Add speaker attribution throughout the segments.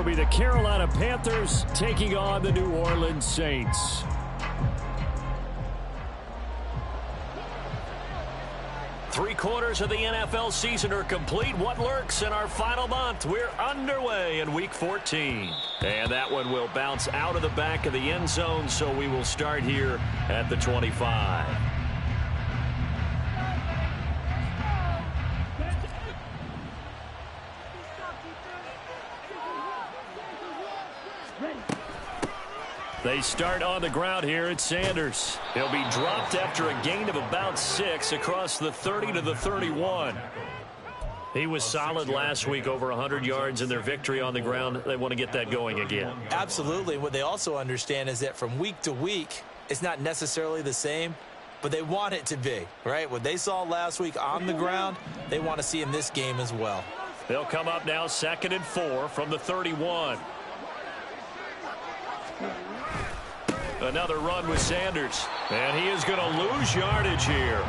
Speaker 1: be the Carolina Panthers taking on the New Orleans Saints. Three-quarters of the NFL season are complete. What lurks in our final month? We're underway in Week 14. And that one will bounce out of the back of the end zone, so we will start here at the 25. They start on the ground here at Sanders. He'll be dropped after a gain of about 6 across the 30 to the 31. He was solid last week, over 100 yards in their victory on the ground. They want to get that going again.
Speaker 2: Absolutely. What they also understand is that from week to week, it's not necessarily the same, but they want it to be, right? What they saw last week on the ground, they want to see in this game as well.
Speaker 1: They'll come up now 2nd and 4 from the 31. Another run with Sanders. And he is going to lose yardage here.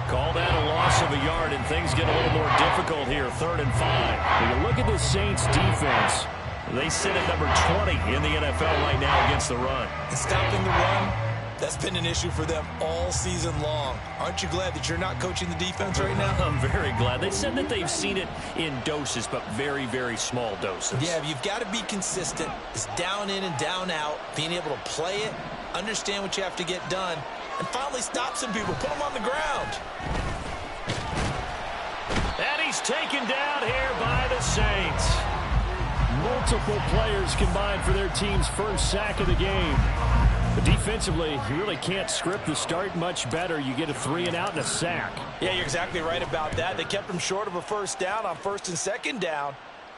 Speaker 1: Call that a loss of a yard, and things get a little more difficult here. 3rd and 5. When you look at the Saints defense, they sit at number 20 in the NFL right now against the run.
Speaker 2: And stopping the run, that's been an issue for them all season long. Aren't you glad that you're not coaching the defense right now?
Speaker 1: I'm very glad. They said that they've seen it in doses, but very, very small doses.
Speaker 2: Yeah, you've got to be consistent. It's down in and down out, being able to play it, understand what you have to get done, and finally stop some people, put them on the ground.
Speaker 1: And he's taken down here by the Saints. Multiple players combined for their team's first sack of the game. But defensively, you really can't script the start much better. You get a 3 and out and a sack.
Speaker 2: Yeah, you're exactly right about that. They kept them short of a first down on 1st and 2nd down.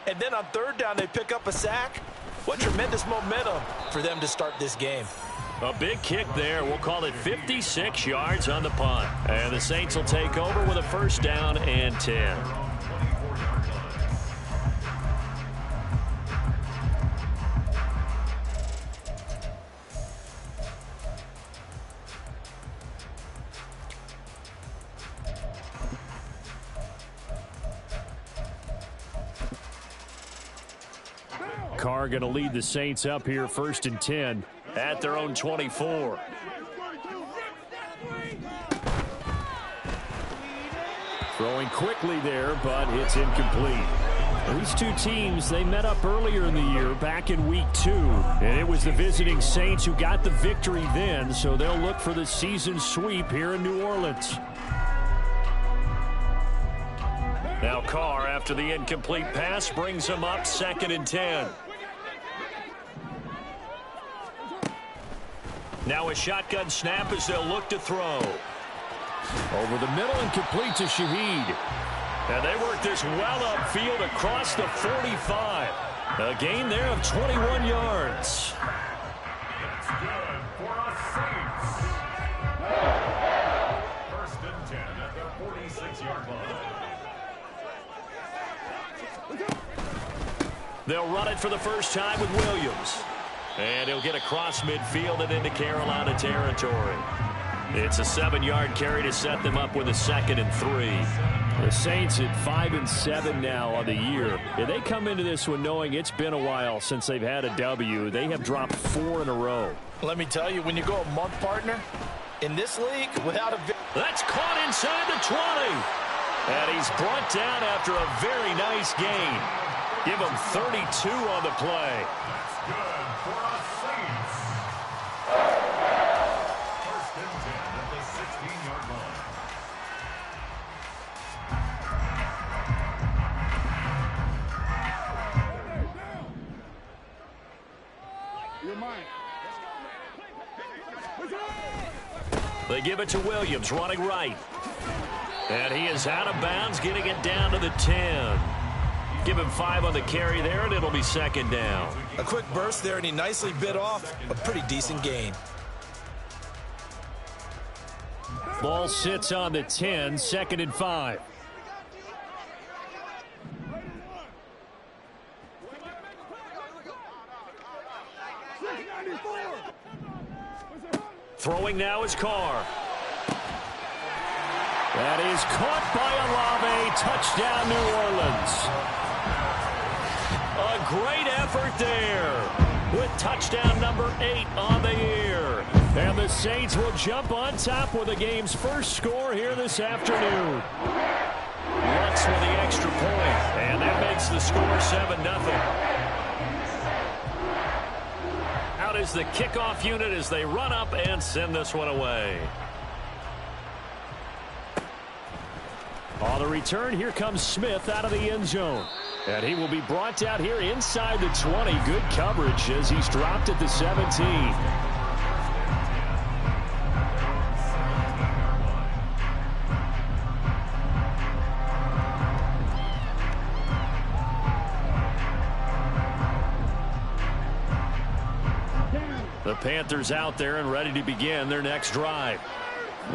Speaker 2: And then on 3rd down, they pick up a sack. What tremendous momentum for them to start this game.
Speaker 1: A big kick there. We'll call it 56 yards on the punt. And the Saints will take over with a 1st down and 10. Carr going to lead the Saints up here 1st and 10 at their own 24. Throwing quickly there, but it's incomplete. These two teams, they met up earlier in the year back in week 2, and it was the visiting Saints who got the victory then, so they'll look for the season sweep here in New Orleans. Now Carr, after the incomplete pass, brings him up 2nd and 10. Now a shotgun snap as they'll look to throw. Over the middle and complete to Shaheed. And they work this well upfield across the 45. A gain there of 21 yards.
Speaker 3: It's good for a Saints. 1st and 10 at the 46-yard line.
Speaker 1: They'll run it for the first time with Williams. And he'll get across midfield and into Carolina territory. It's a 7-yard carry to set them up with a 2nd and 3. The Saints at 5 and 7 now on the year. And they come into this one knowing it's been a while since they've had a W. They have dropped 4 in a row.
Speaker 2: Let me tell you, when you go a month, partner, in this league, without a...
Speaker 1: That's caught inside the 20. And he's brought down after a very nice gain. Give him 32 on the play.
Speaker 3: Good for a Saints. 1st and 10 at the 16-yard line.
Speaker 1: They give it to Williams, running right. And he is out of bounds, getting it down to the 10. Give him 5 on the carry there, and it'll be 2nd down.
Speaker 2: A quick burst there, and he nicely bit off a pretty decent gain.
Speaker 1: Ball sits on the 10, 2nd and 5. Throwing now is Carr. That is caught by Olave. Touchdown, New Orleans. A great effort there with touchdown number 8 on the year. And the Saints will jump on top with the game's first score here this afternoon. Lutz with the extra point, and that makes the score 7-0. Out is the kickoff unit as they run up and send this one away. On the return, here comes Smith out of the end zone. And he will be brought out here inside the 20. Good coverage as he's dropped at the 17. The Panthers out there and ready to begin their next drive.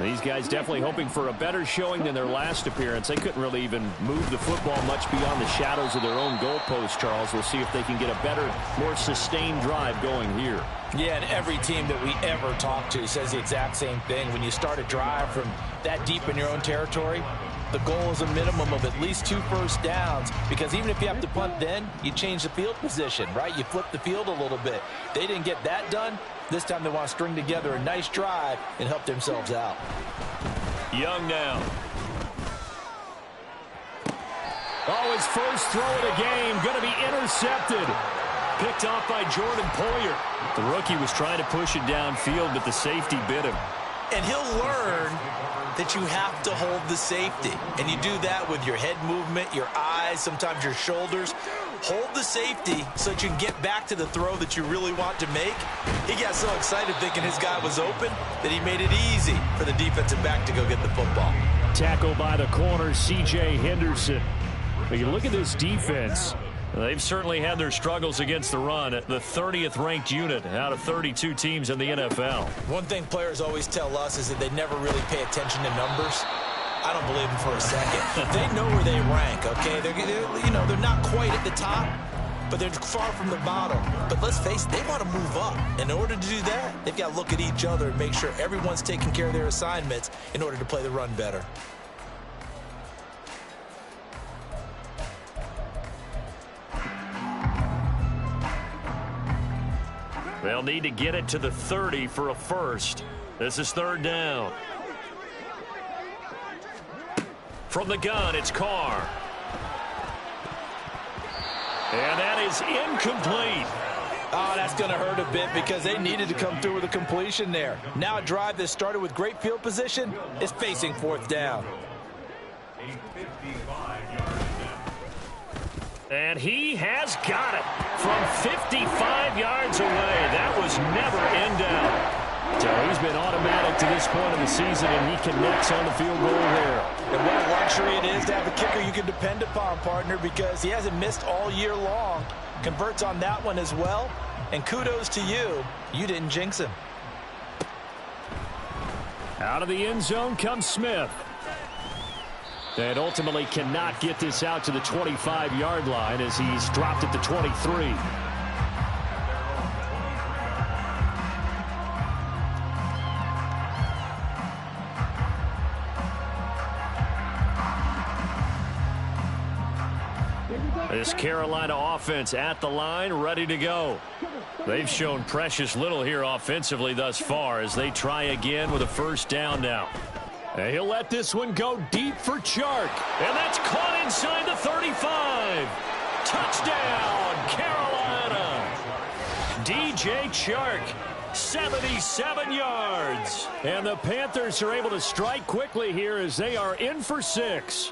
Speaker 1: These guys definitely hoping for a better showing than their last appearance. They couldn't really even move the football much beyond the shadows of their own goalpost, Charles. We'll see if they can get a better, more sustained drive going here.
Speaker 2: Yeah, and every team that we ever talk to says the exact same thing. When you start a drive from that deep in your own territory, the goal is a minimum of at least 2 first downs, because even if you have to punt then, you change the field position, right? You flip the field a little bit. They didn't get that done. This time they want to string together a nice drive and help themselves out.
Speaker 1: Young now. Oh, his first throw of the game going to be intercepted. Picked off by Jordan Poyer. The rookie was trying to push it downfield, but the safety bit him.
Speaker 2: And he'll learn that you have to hold the safety. And you do that with your head movement, your eyes, sometimes your shoulders. Hold the safety so that you can get back to the throw that you really want to make. He got so excited thinking his guy was open that he made it easy for the defensive back to go get the football.
Speaker 1: Tackled by the corner, C.J. Henderson. But you look at this defense. They've certainly had their struggles against the run. The 30th ranked unit out of 32 teams in the NFL.
Speaker 2: One thing players always tell us is that they never really pay attention to numbers. I don't believe them for a second. They know where they rank, okay? They're not quite at the top, but they're far from the bottom. But let's face it, they want to move up. In order to do that, they've got to look at each other and make sure everyone's taking care of their assignments in order to play the run better.
Speaker 1: They'll need to get it to the 30 for a first. This is 3rd down. From the gun, it's Carr. And that is incomplete.
Speaker 2: Oh, that's going to hurt a bit because they needed to come through with a completion there. Now a drive that started with great field position is facing 4th down.
Speaker 1: And he has got it from 55 yards away. That was never in doubt. So he's been automatic to this point of the season, and he connects on the field goal there.
Speaker 2: And what a luxury it is to have a kicker you can depend upon, partner, because he hasn't missed all year long. Converts on that one as well. And kudos to you. You didn't jinx him.
Speaker 1: Out of the end zone comes Smith. And ultimately cannot get this out to the 25-yard line as he's dropped at the 23. This Carolina offense at the line, ready to go. They've shown precious little here offensively thus far as they try again with a 1st down now. And he'll let this one go deep for Chark. And that's caught inside the 35. Touchdown, Carolina. DJ Chark, 77 yards. And the Panthers are able to strike quickly here as they are in for 6.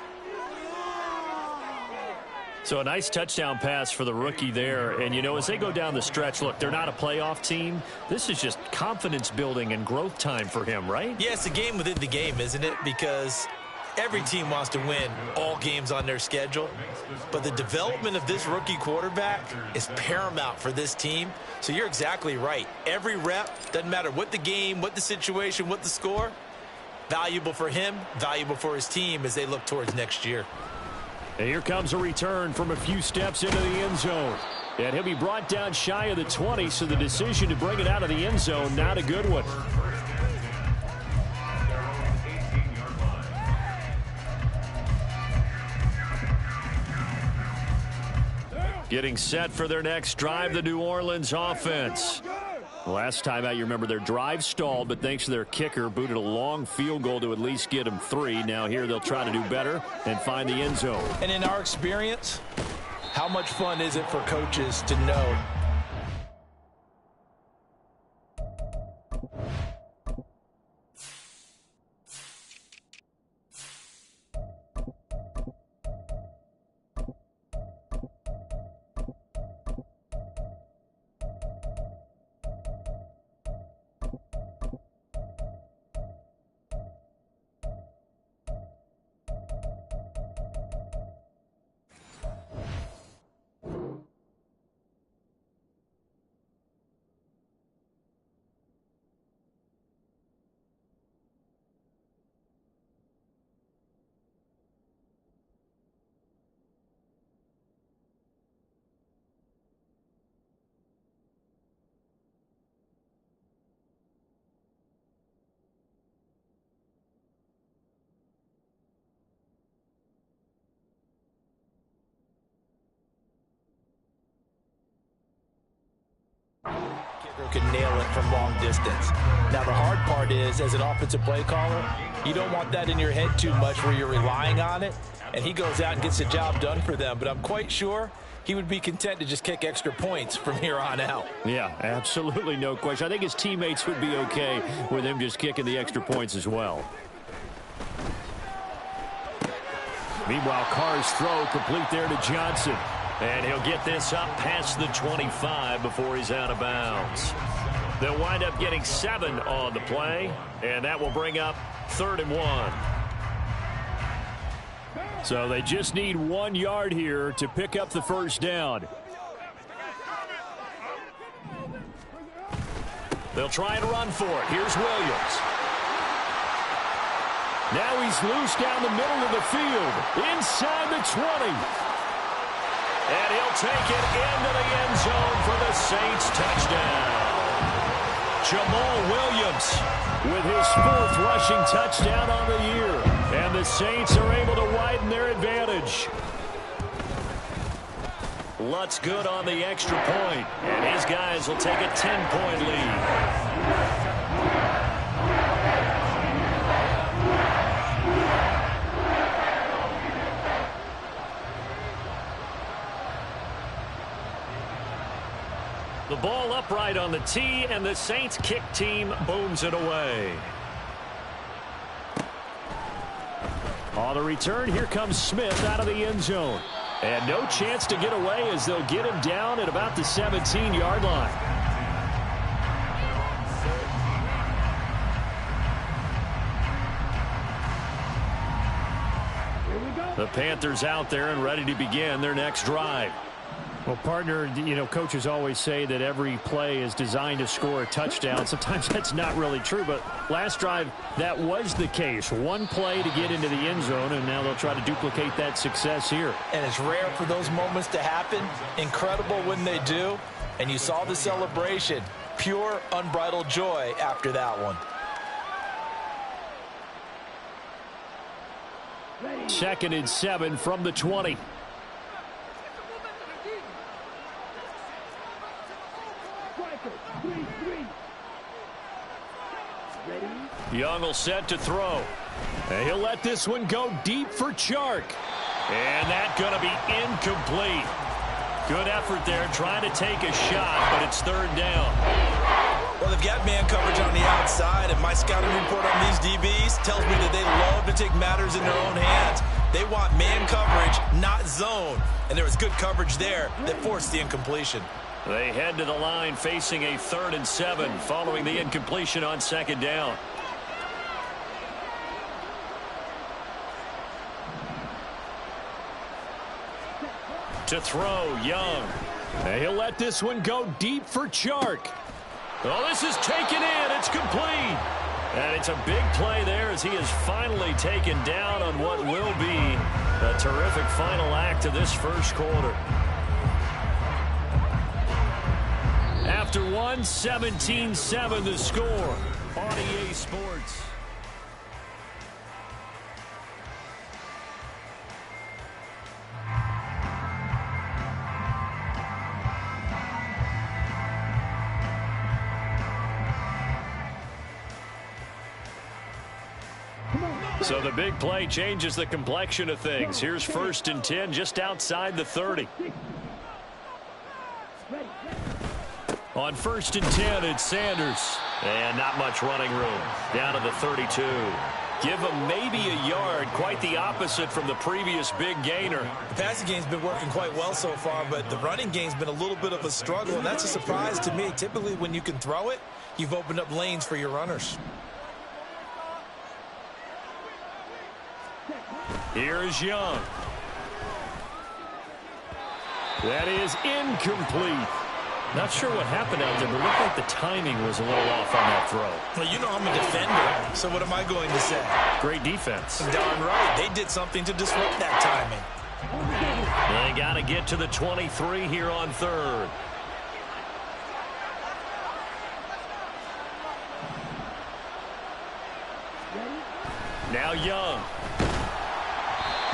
Speaker 1: So a nice touchdown pass for the rookie there. And, as they go down the stretch, look, they're not a playoff team. This is just confidence building and growth time for him, right?
Speaker 2: Yeah, it's a game within the game, isn't it? Because every team wants to win all games on their schedule. But the development of this rookie quarterback is paramount for this team. So you're exactly right. Every rep, doesn't matter what the game, what the situation, what the score, valuable for him, valuable for his team as they look towards next year.
Speaker 1: And here comes a return from a few steps into the end zone. And he'll be brought down shy of the 20, so the decision to bring it out of the end zone, not a good one. Getting set for their next drive, the New Orleans offense. Last time out, you remember their drive stalled, but thanks to their kicker, booted a long field goal to at least get them 3. Now here they'll try to do better and find the end zone.
Speaker 2: And in our experience, how much fun is it for coaches to know could nail it from long distance. Now, the hard part is, as an offensive play caller, you don't want that in your head too much where you're relying on it, and he goes out and gets the job done for them. But I'm quite sure he would be content to just kick extra points from here on out.
Speaker 1: Yeah, absolutely no question. I think his teammates would be okay with him just kicking the extra points as well. Meanwhile, Carr's throw complete there to Johnson. And he'll get this up past the 25 before he's out of bounds. They'll wind up getting 7 on the play, and that will bring up 3rd and 1. So they just need 1 yard here to pick up the first down. They'll try and run for it. Here's Williams. Now he's loose down the middle of the field, inside the 20. And he'll take it into the end zone for the Saints touchdown. Jamal Williams with his 4th rushing touchdown on the year. And the Saints are able to widen their advantage. Lutz good on the extra point. And his guys will take a 10-point lead. The ball upright on the tee, and the Saints kick team booms it away. On the return, here comes Smith out of the end zone. And no chance to get away as they'll get him down at about the 17-yard line. The Panthers out there and ready to begin their next drive. Well, partner, you know, coaches always say that every play is designed to score a touchdown. Sometimes that's not really true, but last drive, that was the case. 1 play to get into the end zone, and now they'll try to duplicate that success here.
Speaker 2: And it's rare for those moments to happen. Incredible when they do. And you saw the celebration. Pure, unbridled joy after that one.
Speaker 1: 2nd and 7 from the 20. Young will set to throw. And he'll let this one go deep for Chark. And that's going to be incomplete. Good effort there trying to take a shot, but it's 3rd down.
Speaker 2: Well, they've got man coverage on the outside, and my scouting report on these DBs tells me that they love to take matters in their own hands. They want man coverage, not zone. And there was good coverage there that forced the incompletion.
Speaker 1: They head to the line facing a 3rd and 7 following the incompletion on 2nd down. To throw, Young. And he'll let this one go deep for Chark. Oh, this is taken in. It's complete. And it's a big play there as he is finally taken down on what will be a terrific final act of this first quarter. After one, 17-7 the score on EA Sports. So the big play changes the complexion of things. Here's 1st and 10 just outside the 30. On 1st and 10, it's Sanders. And not much running room. Down to the 32. Give him maybe a yard. Quite the opposite from the previous big gainer.
Speaker 2: The passing game's been working quite well so far, but the running game's been a little bit of a struggle, and that's a surprise to me. Typically, when you can throw it, you've opened up lanes for your runners.
Speaker 1: Here's Young. That is incomplete. Not sure what happened out there, but it looked like the timing was a little off on that throw.
Speaker 2: Well, you know I'm a defender, so what am I going to say?
Speaker 1: Great defense.
Speaker 2: Darn right. They did something to disrupt that timing.
Speaker 1: They got to get to the 23 here on 3rd. Now Young.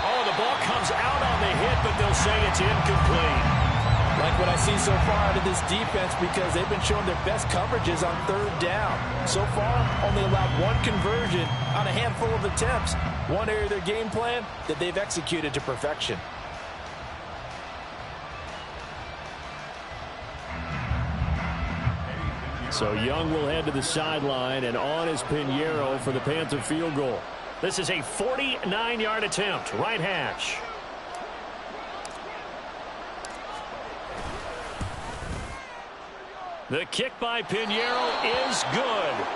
Speaker 1: Oh, the ball comes out on the hit, but they'll say it's incomplete.
Speaker 4: Like what I see so far out of this defense, because they've been showing their best coverages on 3rd down. So far, only allowed 1 conversion on a handful of attempts. One area of their game plan that they've executed to perfection.
Speaker 1: So Young will head to the sideline, and on is Pinheiro for the Panther field goal. This is a 49-yard attempt, right hash. The kick by Pinheiro is good.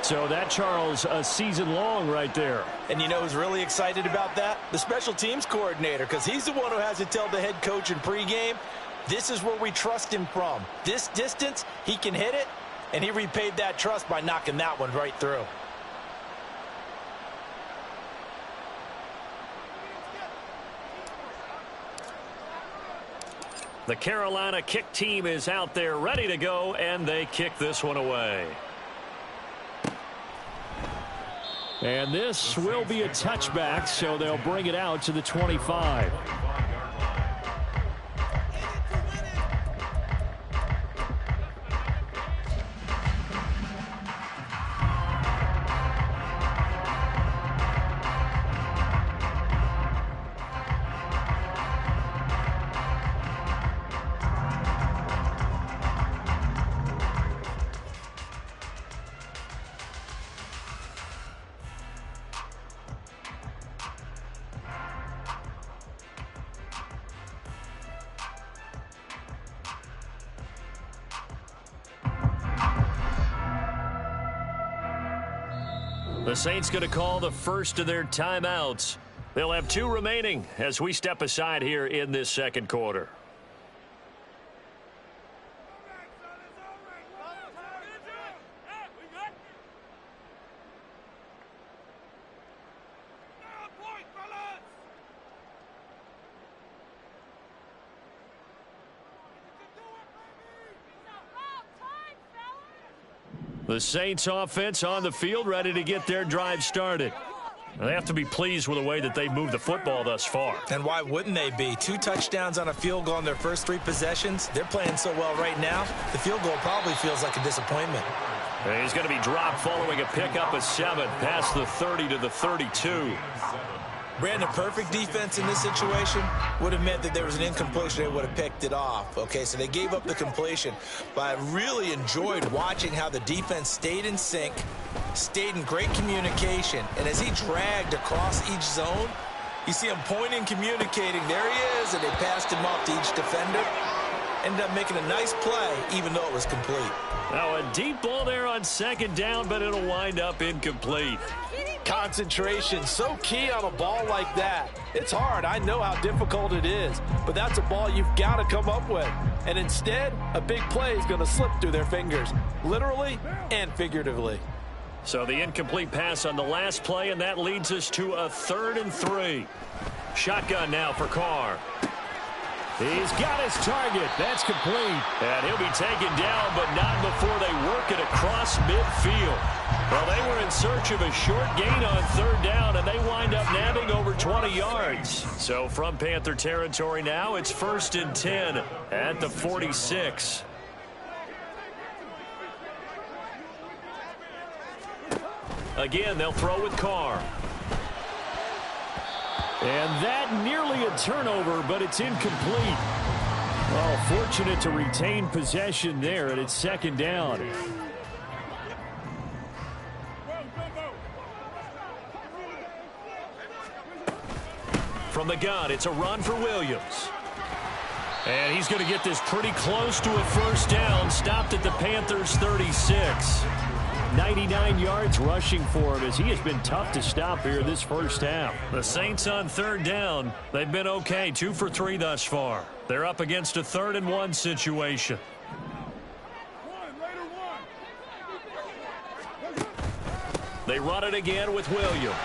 Speaker 1: So that, Charles, a season long right there.
Speaker 4: And you know who's really excited about that? The special teams coordinator, because he's the one who has to tell the head coach in pregame, this is where we trust him from. This distance, he can hit it, and he repaid that trust by knocking that one right through.
Speaker 1: The Carolina kick team is out there ready to go, and they kick this one away. And this will be a touchback, so they'll bring it out to the 25. The Saints going to call the first of their timeouts. They'll have 2 remaining as we step aside here in this second quarter. The Saints offense on the field, ready to get their drive started. They have to be pleased with the way that they've moved the football thus far.
Speaker 2: And why wouldn't they be? 2 touchdowns on a field goal in their first 3 possessions. They're playing so well right now, the field goal probably feels like a disappointment.
Speaker 1: And he's going to be dropped following a pickup of 7 past the 30 to the 32.
Speaker 2: Brandon, perfect defense in this situation would have meant that there was an incompletion. They would have picked it off. Okay, so they gave up the completion. But I really enjoyed watching how the defense stayed in sync, stayed in great communication. And as he dragged across each zone, you see him pointing, communicating. There he is, and they passed him off to each defender. Ended up making a nice play, even though it was complete.
Speaker 1: Now a deep ball there on 2nd down, but it'll wind up incomplete.
Speaker 4: Concentration, so key on a ball like that. It's hard. I know how difficult it is, but that's a ball you've got to come up with. And instead, a big play is going to slip through their fingers, literally and figuratively.
Speaker 1: So the incomplete pass on the last play, and that leads us to a 3rd and 3. Shotgun now for Carr. He's got his target. That's complete. And he'll be taken down, but not before they work it across midfield. Well, they were in search of a short gain on 3rd down, and they wind up nabbing over 20 yards. So from Panther territory now, it's 1st and 10 at the 46. Again, they'll throw with Carr. And that nearly a turnover, but it's incomplete. Well, fortunate to retain possession there, and it's second down. From the gun, it's a run for Williams. And he's going to get this pretty close to a first down, stopped at the Panthers' 36. 99 yards rushing for him as he has been tough to stop here this first half. The Saints on third down, they've been okay, 2 for 3 thus far. They're up against a 3rd and 1 situation. They run it again with Williams.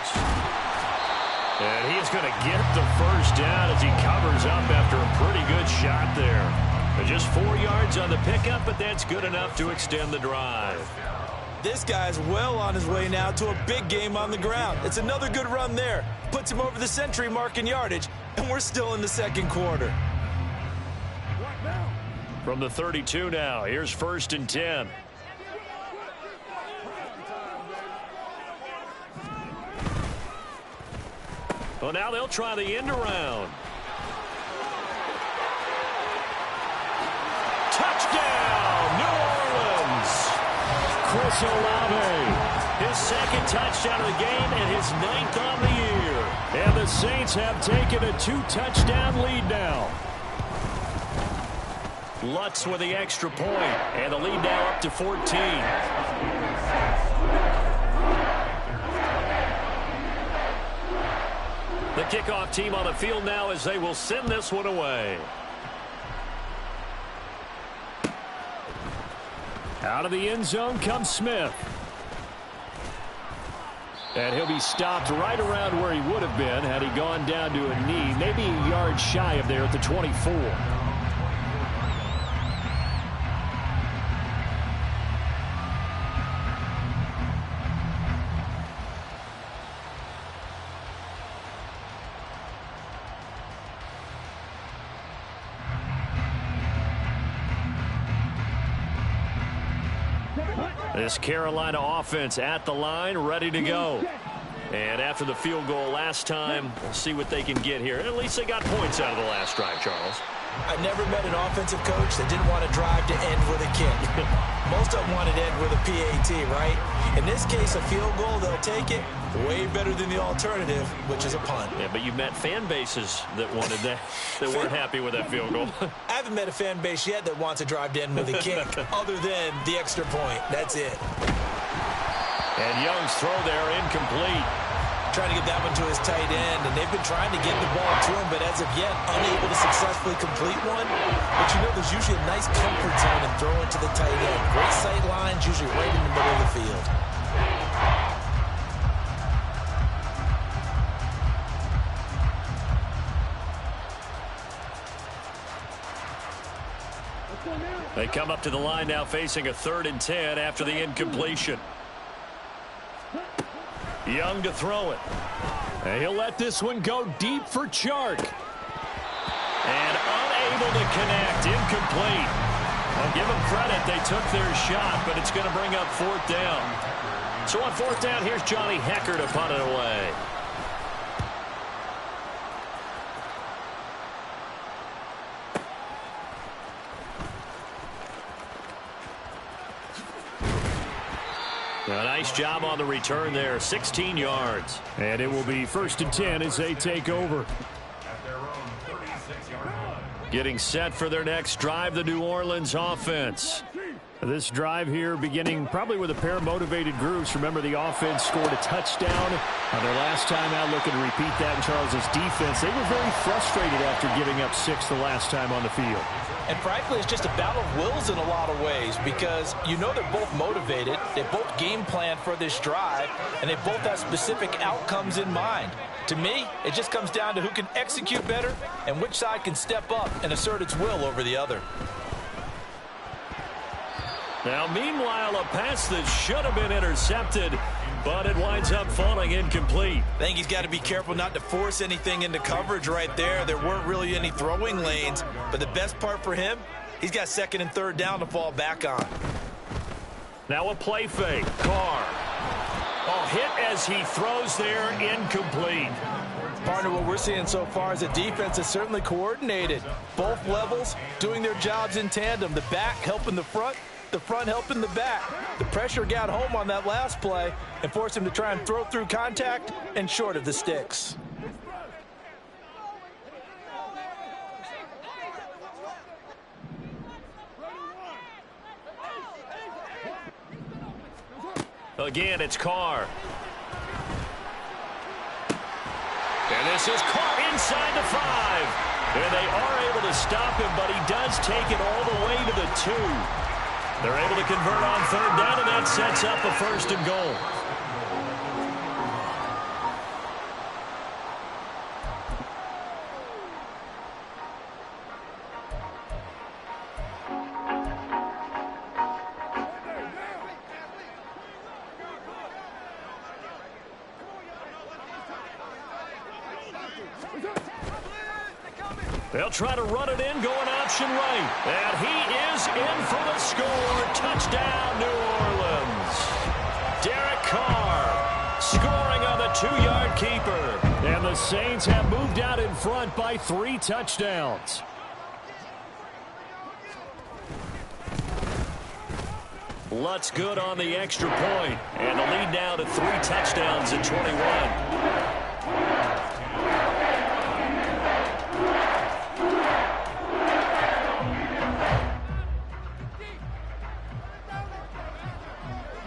Speaker 1: And he's going to get the first down as he covers up after a pretty good shot there. Just 4 yards on the pickup, but that's good enough to extend the drive.
Speaker 2: This guy's well on his way now to a big game on the ground. It's another good run there. Puts him over the century mark in yardage, and we're still in the second quarter.
Speaker 1: From the 32 now, here's 1st and 10. Well, now they'll try the end around. Touchdown, New Orleans. Chris Olave, his 2nd touchdown of the game and his 9th on the year. And the Saints have taken a 2-touchdown lead now. Lutz with the extra point, and the lead now up to 14. The kickoff team on the field now as they will send this one away. Out of the end zone comes Smith. And he'll be stopped right around where he would have been had he gone down to a knee, maybe a yard shy of there at the 24. This Carolina offense at the line, ready to go. And after the field goal last time, we'll see what they can get here. At least they got points out of the last drive, Charles.
Speaker 2: I've never met an offensive coach that didn't want to drive to end with a kick. Most of them wanted to end with a PAT, right? In this case, a field goal, they'll take it. Way better than the alternative, which is a punt.
Speaker 1: Yeah, but you've met fan bases that wanted that, that weren't happy with that field goal.
Speaker 2: I haven't met a fan base yet that wants to drive to end with a kick, other than the extra point. That's it.
Speaker 1: And Young's throw there, incomplete.
Speaker 2: Trying to get that one to his tight end, and they've been trying to get the ball to him, but as of yet, unable to successfully complete one. But you know, there's usually a nice comfort zone in throwing to the tight end. Great sight lines, usually right in the middle of the field.
Speaker 1: They come up to the line now facing a 3rd and 10 after the incompletion. Young to throw it. And he'll let this one go deep for Chark. And unable to connect. Incomplete. I'll give them credit. They took their shot, but it's going to bring up 4th down. So on 4th down, here's Johnny Hekker to punt it away. A nice job on the return there, 16 yards. And it will be 1st and 10 as they take over. Getting set for their next drive, the New Orleans offense. This drive here beginning probably with a pair of motivated groups. Remember, the offense scored a touchdown on their last time out. Looking to repeat that in Charles's defense. They were very frustrated after giving up 6 the last time on the field.
Speaker 2: And frankly, it's just a battle of wills in a lot of ways because you know they're both motivated. They both game plan for this drive, and they both have specific outcomes in mind. To me, it just comes down to who can execute better and which side can step up and assert its will over the other.
Speaker 1: Now, meanwhile, a pass that should have been intercepted, but it winds up falling incomplete.
Speaker 2: I think he's got to be careful not to force anything into coverage right there. There weren't really any throwing lanes, but the best part for him, he's got 2nd and 3rd down to fall back on.
Speaker 1: Now a play fake. Carr. Oh, hit as he throws there, incomplete.
Speaker 4: Partner, what we're seeing so far is the defense is certainly coordinated. Both levels doing their jobs in tandem. The back helping the front helping the back. The pressure got home on that last play and forced him to try and throw through contact and short of the sticks.
Speaker 1: Again, it's Carr. And this is caught inside the 5. And they are able to stop him, but he does take it all the way to the 2. They're able to convert on 3rd down, and that sets up a 1st and goal. They'll try to run it in, going option right. And he is in for the score. Touchdown, New Orleans. Derek Carr scoring on the 2-yard keeper. And the Saints have moved out in front by 3 touchdowns. Lutz good on the extra point. And the lead now to 3 touchdowns at 21.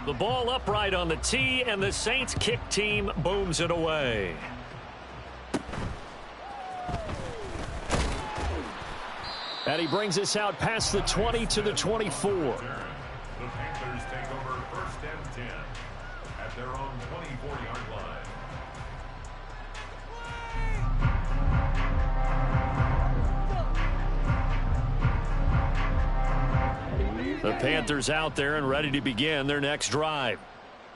Speaker 1: The ball upright on the tee, and the Saints kick team booms it away. And he brings us out past the 20 to the 24.
Speaker 3: The Panthers take over 1st and 10 at their own 24-yard line.
Speaker 1: The Panthers out there and ready to begin their next drive.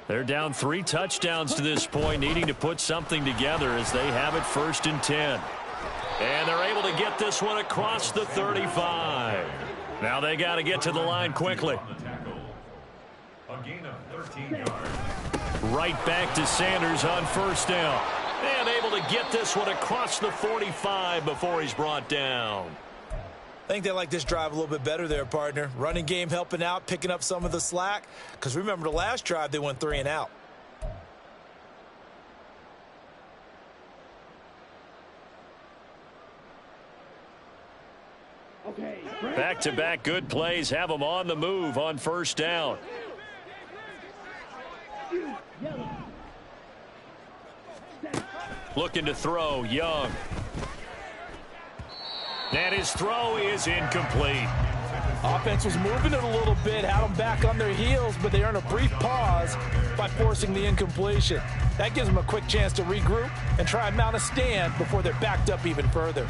Speaker 1: They're down 3 touchdowns to this point, needing to put something together as they have it 1st and 10. And they're able to get this one across the 35. Now they got to get to the line quickly.
Speaker 3: A gain of 13 yards.
Speaker 1: Right back to Sanders on 1st down. And able to get this one across the 45 before he's brought down.
Speaker 2: I think they like this drive a little bit better there, partner. Running game helping out, picking up some of the slack. Because remember, the last drive, they went 3 and out.
Speaker 1: Back-to-back good plays have them on the move on 1st down. Looking to throw, Young. And his throw is incomplete.
Speaker 4: Offense was moving it a little bit, had them back on their heels, but they earn a brief pause by forcing the incompletion. That gives them a quick chance to regroup and try and mount a stand before they're backed up even further.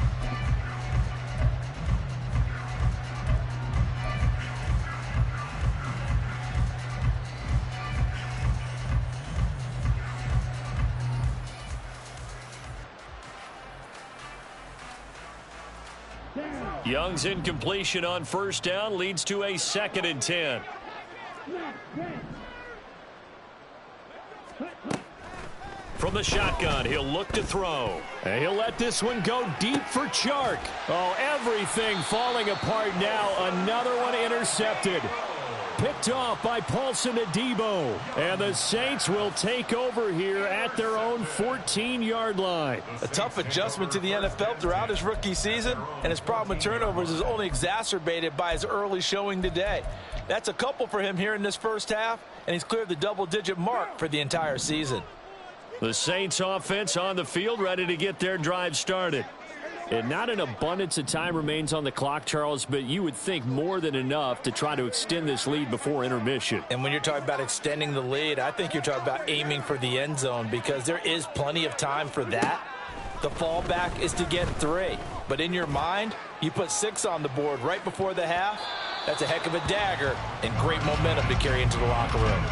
Speaker 1: Young's incompletion on 1st down leads to a 2nd and 10. From the shotgun, he'll look to throw. And he'll let this one go deep for Chark. Oh, everything falling apart now. Another one intercepted. Picked off by Paulson Adebo. And the Saints will take over here at their own 14-yard line.
Speaker 4: A tough adjustment to the NFL throughout his rookie season, and his problem with turnovers is only exacerbated by his early showing today. That's a couple for him here in this 1st half, and he's cleared the double-digit mark for the entire season.
Speaker 1: The Saints offense on the field, ready to get their drive started. And not an abundance of time remains on the clock, Charles, but you would think more than enough to try to extend this lead before intermission.
Speaker 2: And when you're talking about extending the lead, I think you're talking about aiming for the end zone because there is plenty of time for that. The fallback is to get 3. But in your mind, you put 6 on the board right before the half. That's a heck of a dagger and great momentum to carry into the locker room.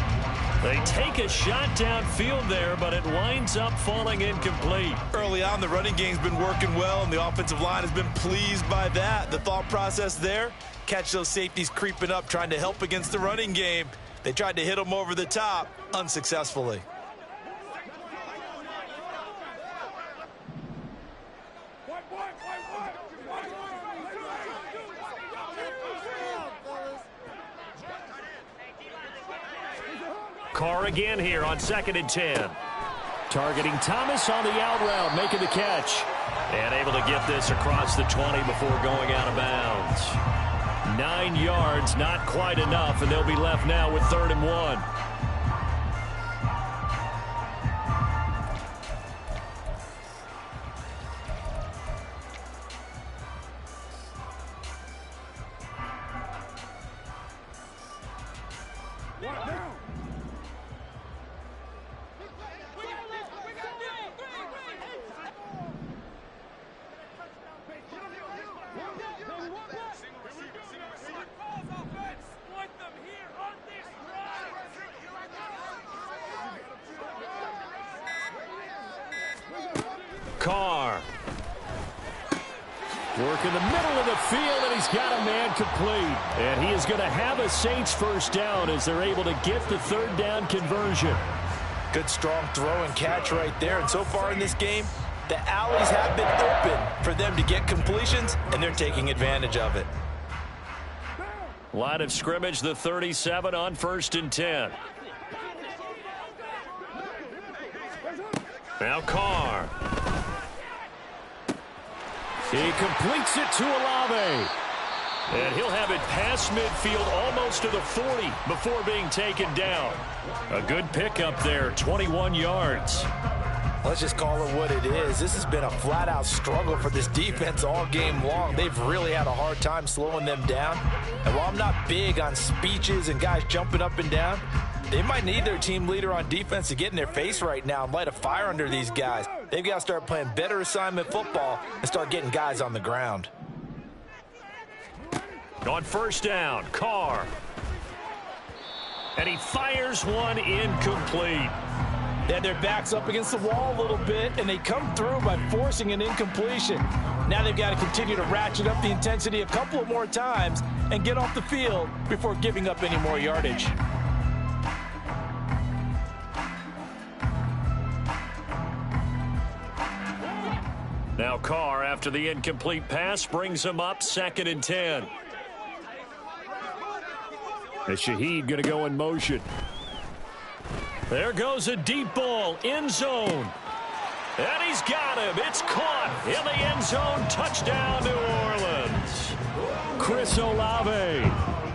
Speaker 1: They take a shot downfield there, but it winds up falling incomplete.
Speaker 2: Early on, the running game's been working well, and the offensive line has been pleased by that. The thought process there, catch those safeties creeping up, trying to help against the running game. They tried to hit them over the top, unsuccessfully.
Speaker 1: Carr again here on 2nd and 10.
Speaker 5: Targeting Thomas on the out route, making the catch.
Speaker 1: And able to get this across the 20 before going out of bounds. 9 yards, not quite enough, and they'll be left now with 3rd and 1. Carr.
Speaker 5: Work in the middle of the field, and he's got a man complete. And he is going to have a Saints first down as they're able to get the 3rd down conversion.
Speaker 2: Good, strong throw and catch right there. And so far in this game, the alleys have been open for them to get completions, and they're taking advantage of it.
Speaker 1: Line of scrimmage, the 37 on 1st and 10. Now Carr.
Speaker 5: He completes it to Olave.
Speaker 1: And he'll have it past midfield almost to the 40 before being taken down. A good pickup there, 21 yards.
Speaker 2: Let's just call it what it is. This has been a flat-out struggle for this defense all game long. They've really had a hard time slowing them down. And while I'm not big on speeches and guys jumping up and down, they might need their team leader on defense to get in their face right now and light a fire under these guys. They've got to start playing better assignment football and start getting guys on the ground.
Speaker 1: On 1st down, Carr. And he fires one incomplete.
Speaker 4: They had their backs up against the wall a little bit, and they come through by forcing an incompletion. Now they've got to continue to ratchet up the intensity a couple of more times and get off the field before giving up any more yardage.
Speaker 1: Now Carr, after the incomplete pass, brings him up 2nd and 10.
Speaker 5: And Shaheed going to go in motion.
Speaker 1: There goes a deep ball, end zone. And he's got him. It's caught in the end zone. Touchdown, New Orleans.
Speaker 5: Chris Olave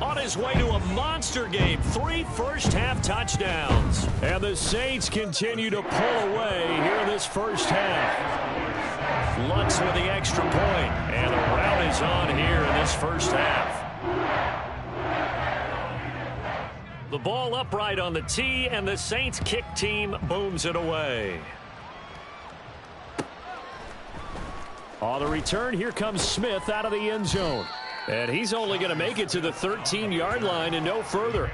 Speaker 1: on his way to a monster game. 3 first-half touchdowns.
Speaker 5: And the Saints continue to pull away here in this first half.
Speaker 1: Lutz with the extra point. And the rout is on here in this first half. The ball upright on the tee, and the Saints kick team booms it away.
Speaker 5: On the return, here comes Smith out of the end zone.
Speaker 1: And he's only going to make it to the 13-yard line and no further.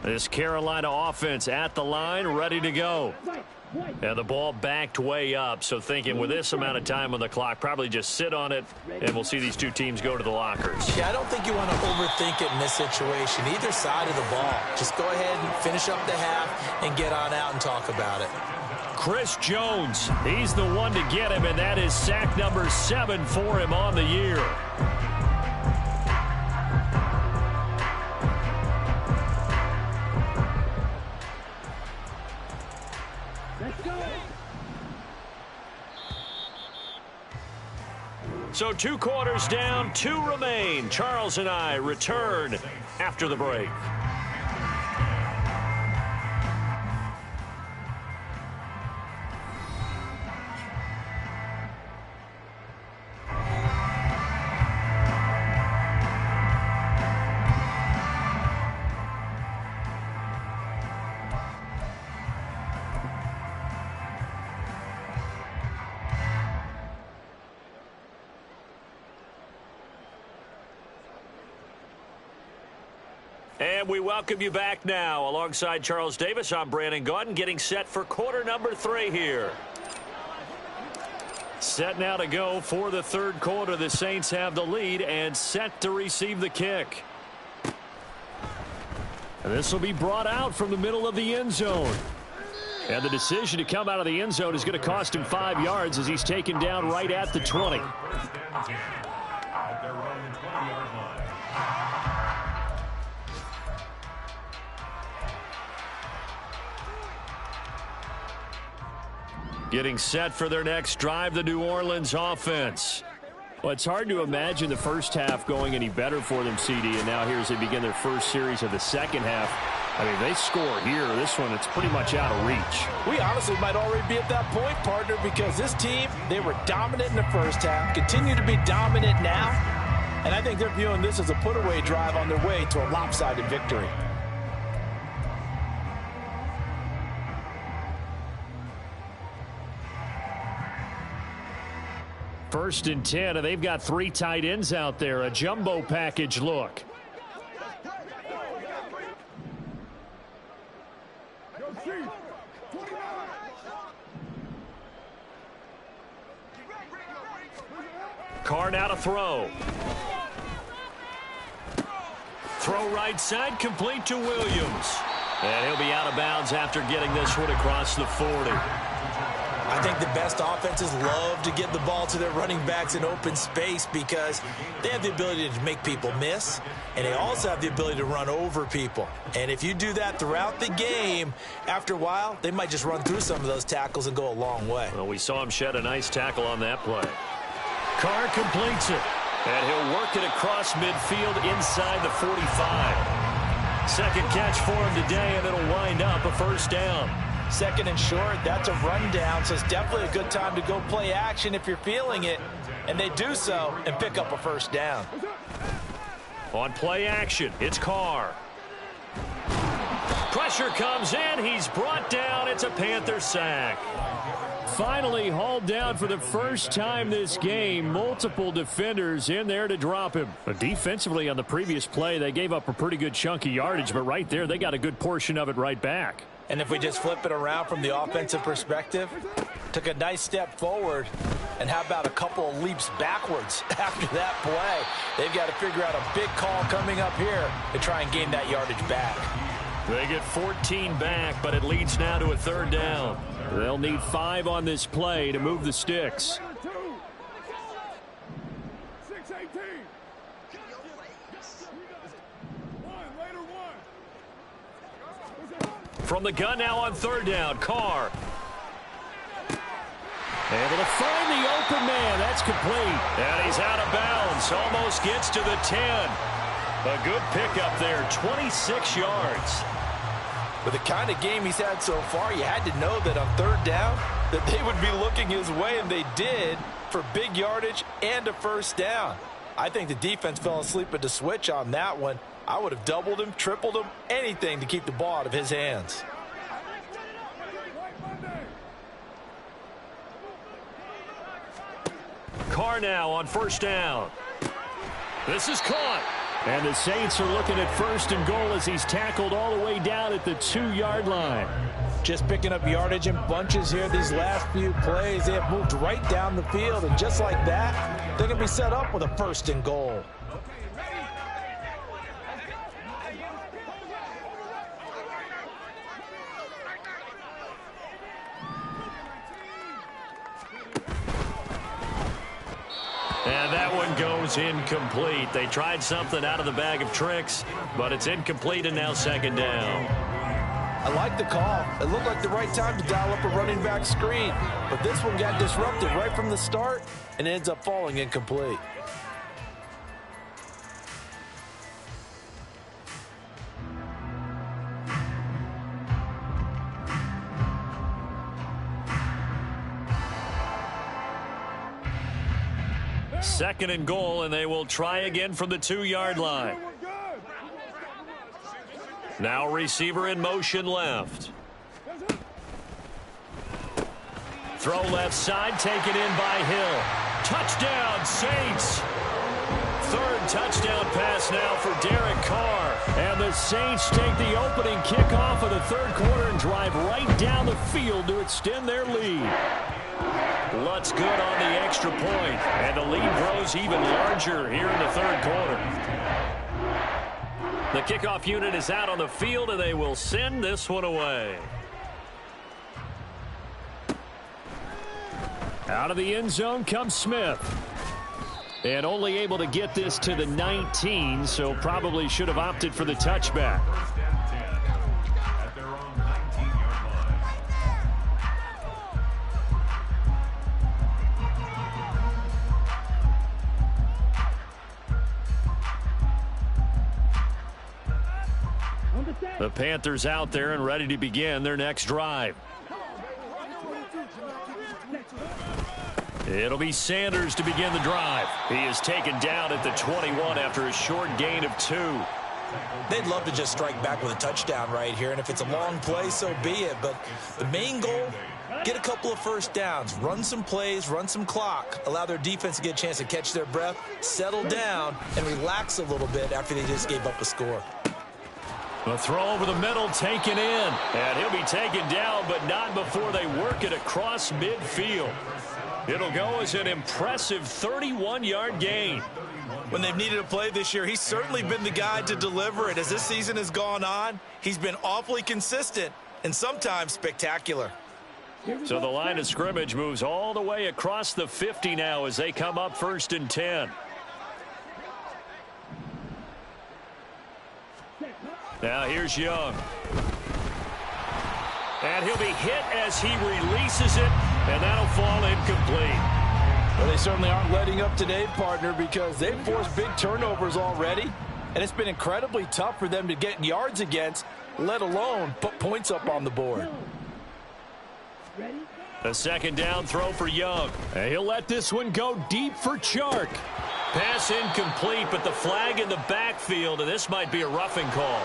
Speaker 1: This Carolina offense at the line, ready to go. And the ball backed way up, so thinking with this amount of time on the clock, probably just sit on it, and we'll see these two teams go to the lockers.
Speaker 2: Yeah, I don't think you want to overthink it in this situation. Either side of the ball. Just go ahead and finish up the half and get on out and talk about it.
Speaker 1: Chris Jones, he's the one to get him, and that is sack number 7 for him on the year. So 2 quarters down, 2 remain. Charles and I return after the break. And we welcome you back now. Alongside Charles Davis, I'm Brandon Gaudin, getting set for quarter number 3 here.
Speaker 5: Set now to go for the third quarter. The Saints have the lead and set to receive the kick. And this will be brought out from the middle of the end zone. And the decision to come out of the end zone is going to cost him 5 yards as he's taken down right at the 20.
Speaker 3: At their own 20-yard line.
Speaker 5: Getting set for their next drive, the New Orleans offense. Well, it's hard to imagine the first half going any better for them, CD, and now here as they begin their first series of the second half. I mean, they score here. This one, it's pretty much out of reach.
Speaker 4: We honestly might already be at that point, partner, because this team, they were dominant in the first half, continue to be dominant now, and I think they're viewing this as a put-away drive on their way to a lopsided victory.
Speaker 5: First and 10, and they've got 3 tight ends out there. A jumbo package look. Carr now to throw. Throw right side, complete to Williams. And he'll be out of bounds after getting this one across the 40.
Speaker 2: I think the best offenses love to get the ball to their running backs in open space because they have the ability to make people miss, and they also have the ability to run over people. And if you do that throughout the game, after a while, they might just run through some of those tackles and go a long way.
Speaker 5: Well, we saw him shed a nice tackle on that play. Carr completes it, and he'll work it across midfield inside the 45. Second catch for him today, and it'll wind up a first down.
Speaker 4: Second and short, that's a rundown, so it's definitely a good time to go play action if you're feeling it. And they do so and pick up a first down.
Speaker 5: On play action, it's Carr. Pressure comes in. He's brought down. It's a Panther sack. Finally hauled down for the first time this game. Multiple defenders in there to drop him. But defensively on the previous play, they gave up a pretty good chunk of yardage. But right there, they got a good portion of it right back.
Speaker 4: And if we just flip it around from the offensive perspective, took a nice step forward, and how about a couple of leaps backwards after that play? They've got to figure out a big call coming up here to try and gain that yardage back.
Speaker 5: They get 14 back, but it leads now to a third down. They'll need 5 on this play to move the sticks. From the gun now on third down, Carr. Able to find the open man. That's complete. And he's out of bounds. Almost gets to the 10. A good pickup there, 26 yards.
Speaker 4: With the kind of game he's had so far, you had to know that on third down that they would be looking his way, and they did, for big yardage and a first down. I think the defense fell asleep at the switch on that one. I would have doubled him, tripled him, anything to keep the ball out of his hands.
Speaker 5: Carr now on first down. This is caught. And the Saints are looking at first and goal as he's tackled all the way down at the 2-yard line.
Speaker 4: Just picking up yardage in bunches here these last few plays. They have moved right down the field, and just like that, they're going to be set up with a first and goal.
Speaker 5: And that one goes incomplete. They tried something out of the bag of tricks, but it's incomplete and now second down.
Speaker 4: I like the call. It looked like the right time to dial up a running back screen, but this one got disrupted right from the start and ends up falling incomplete.
Speaker 5: Second and goal, and they will try again from the 2-yard line. Now receiver in motion left. Throw left side, taken in by Hill. Touchdown, Saints. Third touchdown pass now for Derek Carr. And the Saints take the opening kickoff of the third quarter and drive right down the field to extend their lead.
Speaker 1: Lutz good on the extra point, and the lead grows even larger here in the third quarter. The kickoff unit is out on the field, and they will send this one away. Out of the end zone comes Smith. And only able to get this to the 19, so probably should have opted for the touchback.
Speaker 3: At their own 19-yard line.
Speaker 1: The Panthers out there and ready to begin their next drive. It'll be Sanders to begin the drive. He is taken down at the 21 after a short gain of 2.
Speaker 2: They'd love to just strike back with a touchdown right here, and if it's a long play, so be it. But the main goal, get a couple of first downs, run some plays, run some clock, allow their defense to get a chance to catch their breath, settle down, and relax a little bit after they just gave up a score.
Speaker 1: The throw over the middle taken in, and he'll be taken down, but not before they work it across midfield. It'll go as an impressive 31-yard gain.
Speaker 2: When they've needed a play this year, he's certainly been the guy to deliver it. As this season has gone on, he's been awfully consistent and sometimes spectacular.
Speaker 1: So the line of scrimmage moves all the way across the 50 now as they come up 1st and 10. Now here's Young. And he'll be hit as he releases it, and that'll fall incomplete.
Speaker 4: Well, they certainly aren't letting up today, partner, because they've forced big turnovers already, and it's been incredibly tough for them to get yards against, let alone put points up on the board.
Speaker 1: A second down throw for Young.
Speaker 5: And he'll let this one go deep for Chark.
Speaker 1: Pass incomplete, but the flag in the backfield, and this might be a roughing call.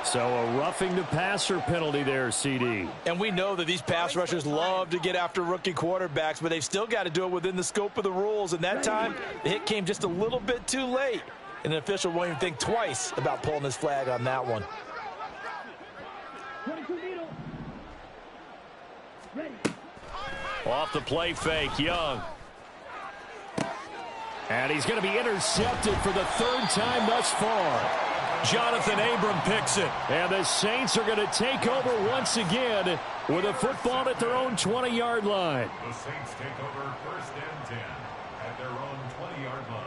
Speaker 5: So a roughing the passer penalty there, CD.
Speaker 4: And we know that these pass rushers love to get after rookie quarterbacks, but they've still got to do it within the scope of the rules. And that time, the hit came just a little bit too late. And an official won't even think twice about pulling his flag on that one.
Speaker 1: Off the play fake, Young.
Speaker 5: And he's going to be intercepted for the 3rd time thus far.
Speaker 1: Jonathan Abram picks it.
Speaker 5: And the Saints are going to take over once again with a football at their own 20-yard line.
Speaker 3: The Saints take over 1st and 10 at their own 20-yard line.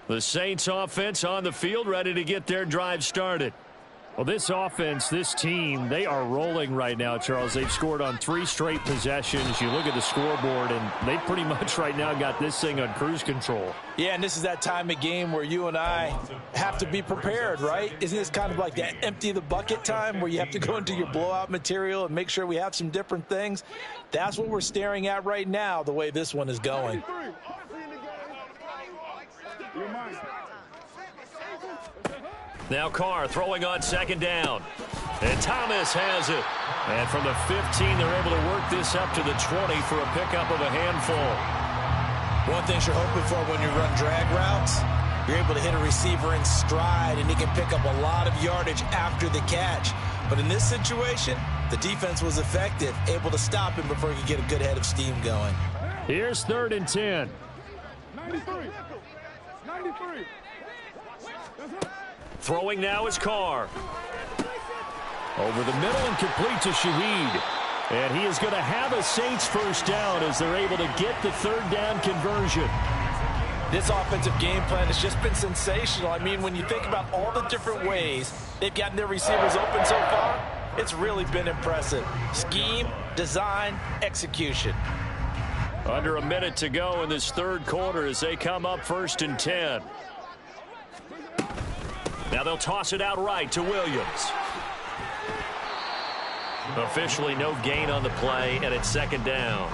Speaker 1: The Saints offense on the field, ready to get their drive started.
Speaker 5: Well, this offense, this team, they are rolling right now, Charles. They've scored on 3 straight possessions. You look at the scoreboard, and they pretty much right now got this thing on cruise control.
Speaker 4: Yeah, and this is that time of game where you and I have to be prepared, right? Isn't this kind of like that empty the bucket time where you have to go into your blowout material and make sure we have some different things? That's what we're staring at right now, the way this one is going.
Speaker 1: Now Carr throwing on 2nd down. And Thomas has it. And from the 15, they're able to work this up to the 20 for a pickup of a handful.
Speaker 2: One thing you're hoping for when you run drag routes, you're able to hit a receiver in stride, and he can pick up a lot of yardage after the catch. But in this situation, the defense was effective, able to stop him before he could get a good head of steam going.
Speaker 5: Here's 3rd and 10.
Speaker 3: 93.
Speaker 1: Throwing now is Carr.
Speaker 5: Over the middle and complete to Shaheed. And he is going to have a Saints 1st down as they're able to get the 3rd down conversion.
Speaker 4: This offensive game plan has just been sensational. I mean, when you think about all the different ways they've gotten their receivers open so far, it's really been impressive. Scheme, design, execution.
Speaker 1: Under a minute to go in this 3rd quarter as they come up 1st and 10. Now they'll toss it out right to Williams. Officially no gain on the play, and it's 2nd down.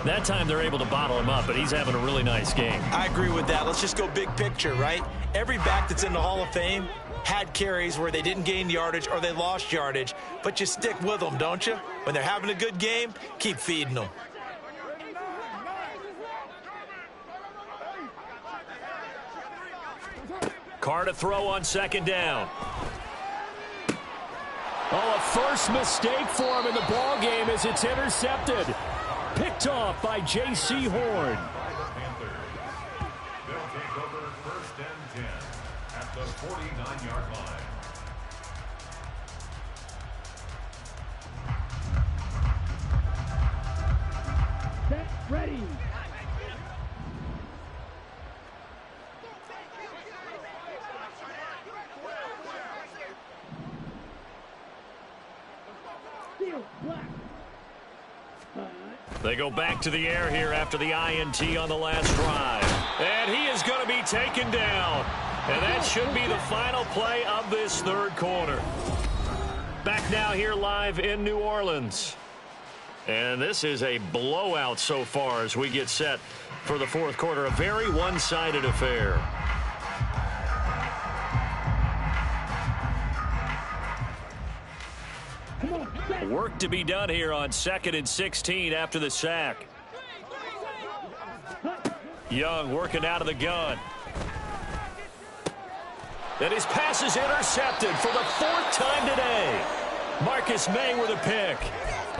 Speaker 1: That time they're able to bottle him up, but he's having a really nice game.
Speaker 2: I agree with that. Let's just go big picture, right? Every back that's in the Hall of Fame had carries where they didn't gain yardage or they lost yardage, but you stick with them, don't you? When they're having a good game, keep feeding them.
Speaker 1: Carr to throw on second down.
Speaker 5: Oh, a first mistake for him in the ball game as it's intercepted. Picked off by J.C. Horn.
Speaker 3: They'll take over 1st and 10 at the 49-yard line.
Speaker 6: Set, ready.
Speaker 1: They go back to the air here after the INT on the last drive. And he is going to be taken down. And that should be the final play of this third quarter. Back now here live in New Orleans. And this is a blowout so far as we get set for the fourth quarter. A very one-sided affair. Work to be done here on 2nd and 16 after the sack. Young working out of the gun. And his pass is intercepted for the 4th time today. Marcus May with a pick.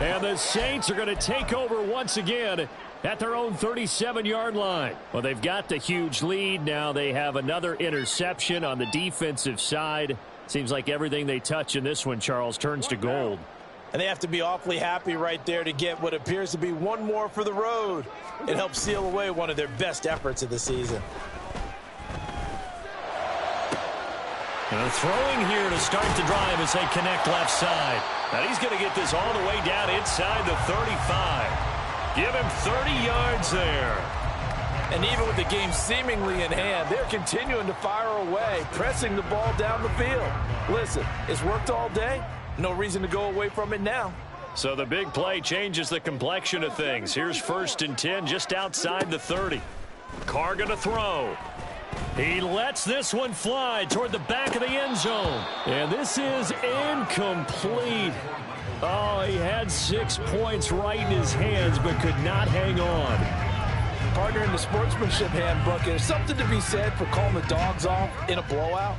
Speaker 1: And the Saints are going to take over once again at their own 37-yard line. Well, they've got the huge lead. Now they have another interception on the defensive side. Seems like everything they touch in this one, Charles, turns to gold.
Speaker 2: And they have to be awfully happy right there to get what appears to be one more for the road. It helps seal away one of their best efforts of the season.
Speaker 1: And throwing here to start the drive as they connect left side. And he's going to get this all the way down inside the 35. Give him 30 yards there.
Speaker 4: And even with the game seemingly in hand, they're continuing to fire away, pressing the ball down the field. Listen, it's worked all day. No reason to go away from it now.
Speaker 1: So the big play changes the complexion of things. Here's 1st and 10 just outside the 30. Carr going to throw. He lets this one fly toward the back of the end zone. And this is incomplete. Oh, he had 6 points right in his hands but could not hang on.
Speaker 4: Partner, in the sportsmanship handbook, there's something to be said for calling the dogs off in a blowout.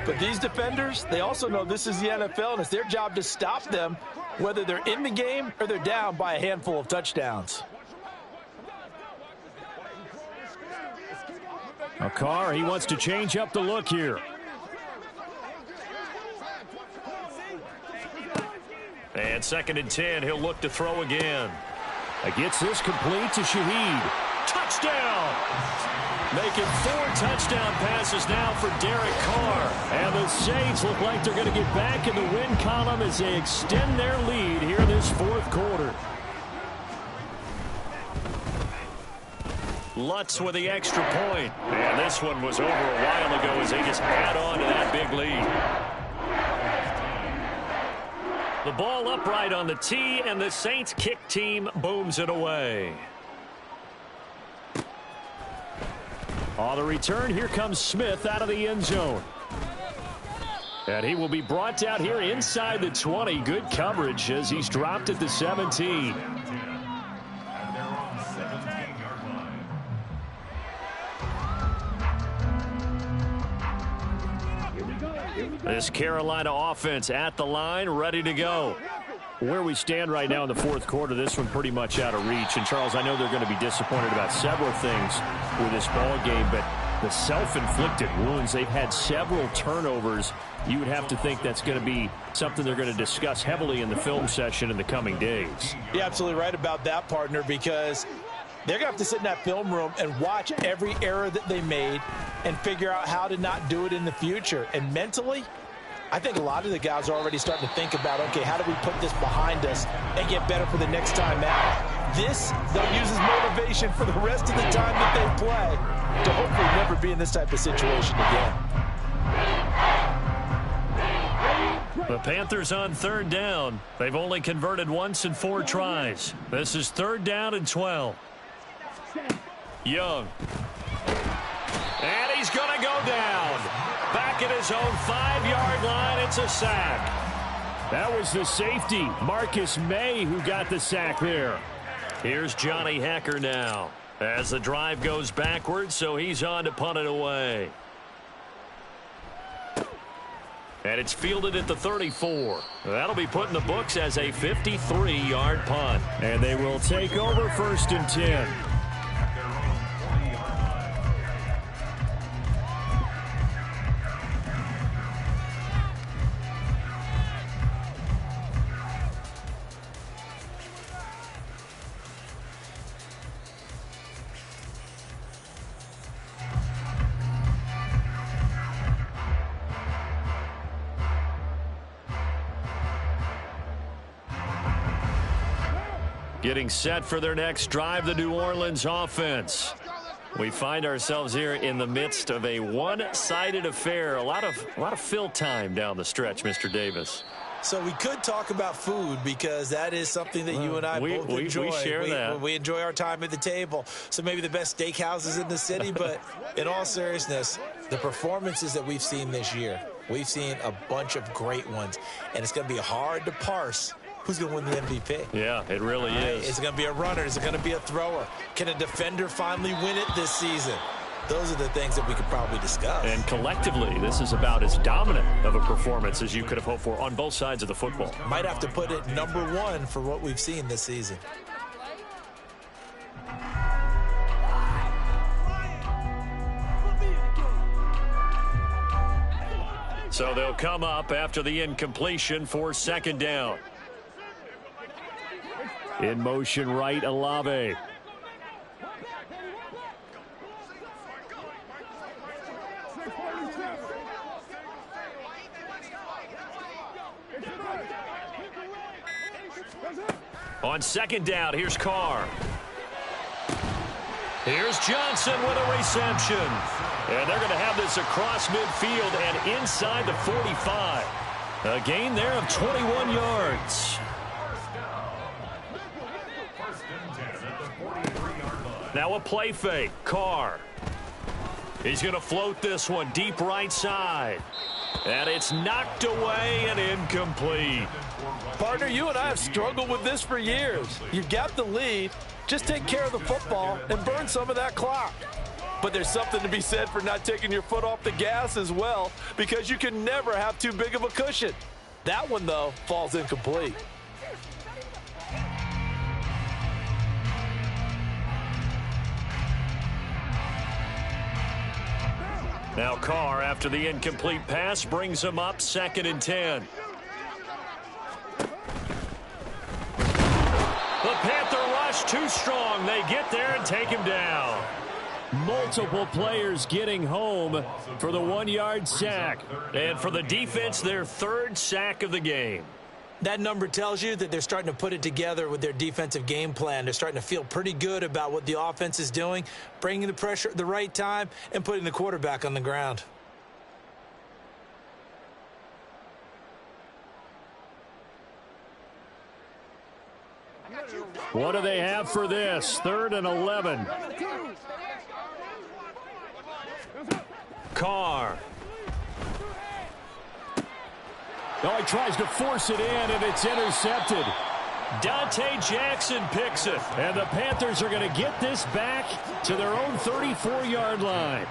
Speaker 4: But these defenders, they also know this is the NFL, and it's their job to stop them, whether they're in the game or they're down by a handful of touchdowns.
Speaker 5: Now Carr, he wants to change up the look here.
Speaker 1: And 2nd and 10, he'll look to throw again.
Speaker 5: Gets this complete to Shaheed.
Speaker 1: Touchdown! Making 4 touchdown passes now for Derek Carr.
Speaker 5: And the Saints look like they're going to get back in the win column as they extend their lead here in this fourth quarter.
Speaker 1: Lutz with the extra point. And this one was over a while ago as they just add on to that big lead. The ball upright on the tee, and the Saints kick team booms it away.
Speaker 5: On the return, here comes Smith out of the end zone. And he will be brought down here inside the 20. Good coverage as he's dropped at the 17.
Speaker 1: This Carolina offense at the line, ready to go.
Speaker 5: Where we stand right now in the fourth quarter, this one pretty much out of reach. And, Charles, I know they're going to be disappointed about several things with this ball game, but the self-inflicted wounds, they've had several turnovers. You would have to think that's going to be something they're going to discuss heavily in the film session in the coming days.
Speaker 2: You're absolutely right about that, partner, because they're going to have to sit in that film room and watch every error that they made and figure out how to not do it in the future. And mentally, I think a lot of the guys are already starting to think about, okay, how do we put this behind us and get better for the next time out? This, they'll use as motivation for the rest of the time that they play to hopefully never be in this type of situation again.
Speaker 1: The Panthers on 3rd down. They've only converted once in 4 tries. This is 3rd down and 12. Young. And he's going to go down. Back at his own 5-yard line, it's a sack.
Speaker 5: That was the safety, Marcus May, who got the sack there.
Speaker 1: Here's Johnny Hekker now as the drive goes backwards, so he's on to punt it away. And it's fielded at the 34. That'll be put in the books as a 53-yard punt.
Speaker 5: And they will take over 1st and 10. Getting set for their next drive, the New Orleans offense. We find ourselves here in the midst of a one-sided affair. A lot of fill time down the stretch, Mr. Davis.
Speaker 2: So we could talk about food because that is something that you and I both enjoy.
Speaker 5: We share that.
Speaker 2: We enjoy our time at the table. So maybe the best steakhouses in the city, but in all seriousness, the performances that we've seen this year, we've seen a bunch of great ones, and it's going to be hard to parse who's going to win the MVP.
Speaker 5: Yeah, it really is.
Speaker 2: Is it going to be a runner? Is it going to be a thrower? Can a defender finally win it this season? Those are the things that we could probably discuss.
Speaker 5: And collectively, this is about as dominant of a performance as you could have hoped for on both sides of the football.
Speaker 2: Might have to put it #1 for what we've seen this season.
Speaker 5: So they'll come up after the incompletion for 2nd down. In motion right, Olave. On 2nd down, here's Carr. Here's Johnson with a reception. And they're going to have this across midfield and inside the 45. A gain there of 21 yards. Now a play fake. Carr. He's going to float this one deep right side. And it's knocked away and incomplete.
Speaker 4: Partner, you and I have struggled with this for years. You've got the lead. Just take care of the football and burn some of that clock. But there's something to be said for not taking your foot off the gas as well, because you can never have too big of a cushion. That one, though, falls incomplete.
Speaker 5: Now Carr, after the incomplete pass, brings him up 2nd and 10. The Panther rush too strong. They get there and take him down. Multiple players getting home for the 1-yard sack. And for the defense, their 3rd sack of the game.
Speaker 2: That number tells you that they're starting to put it together with their defensive game plan. They're starting to feel pretty good about what the offense is doing, bringing the pressure at the right time, and putting the quarterback on the ground.
Speaker 5: What do they have for this? 3rd and 11. Carr. Oh, he tries to force it in, and it's intercepted. Dante Jackson picks it. And the Panthers are going to get this back to their own 34-yard line.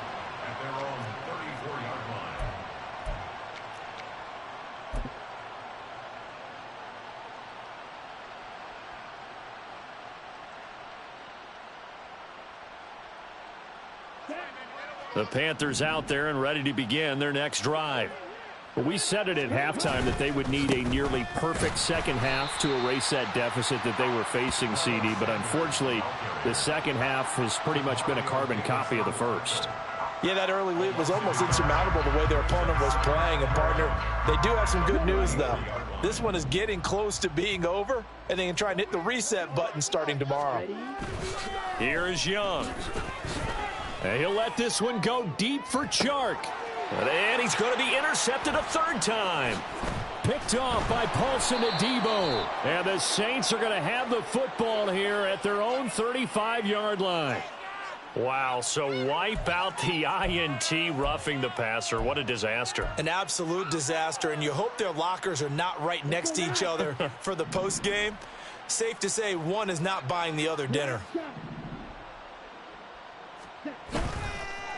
Speaker 5: The Panthers out there and ready to begin their next drive. Well, we said it at halftime that they would need a nearly perfect second half to erase that deficit that they were facing, CD. But unfortunately, the second half has pretty much been a carbon copy of the first.
Speaker 4: Yeah, that early lead was almost insurmountable the way their opponent was playing. And, partner, they do have some good news, though. This one is getting close to being over, and they can try and hit the reset button starting tomorrow.
Speaker 5: Here is Young. And he'll let this one go deep for Chark. And he's going to be intercepted a 3rd time. Picked off by Paulson Adebo. And the Saints are going to have the football here at their own 35-yard line. Wow, so wipe out the INT roughing the passer. What a disaster.
Speaker 2: An absolute disaster, and you hope their lockers are not right next to each other for the post game. Safe to say one is not buying the other dinner.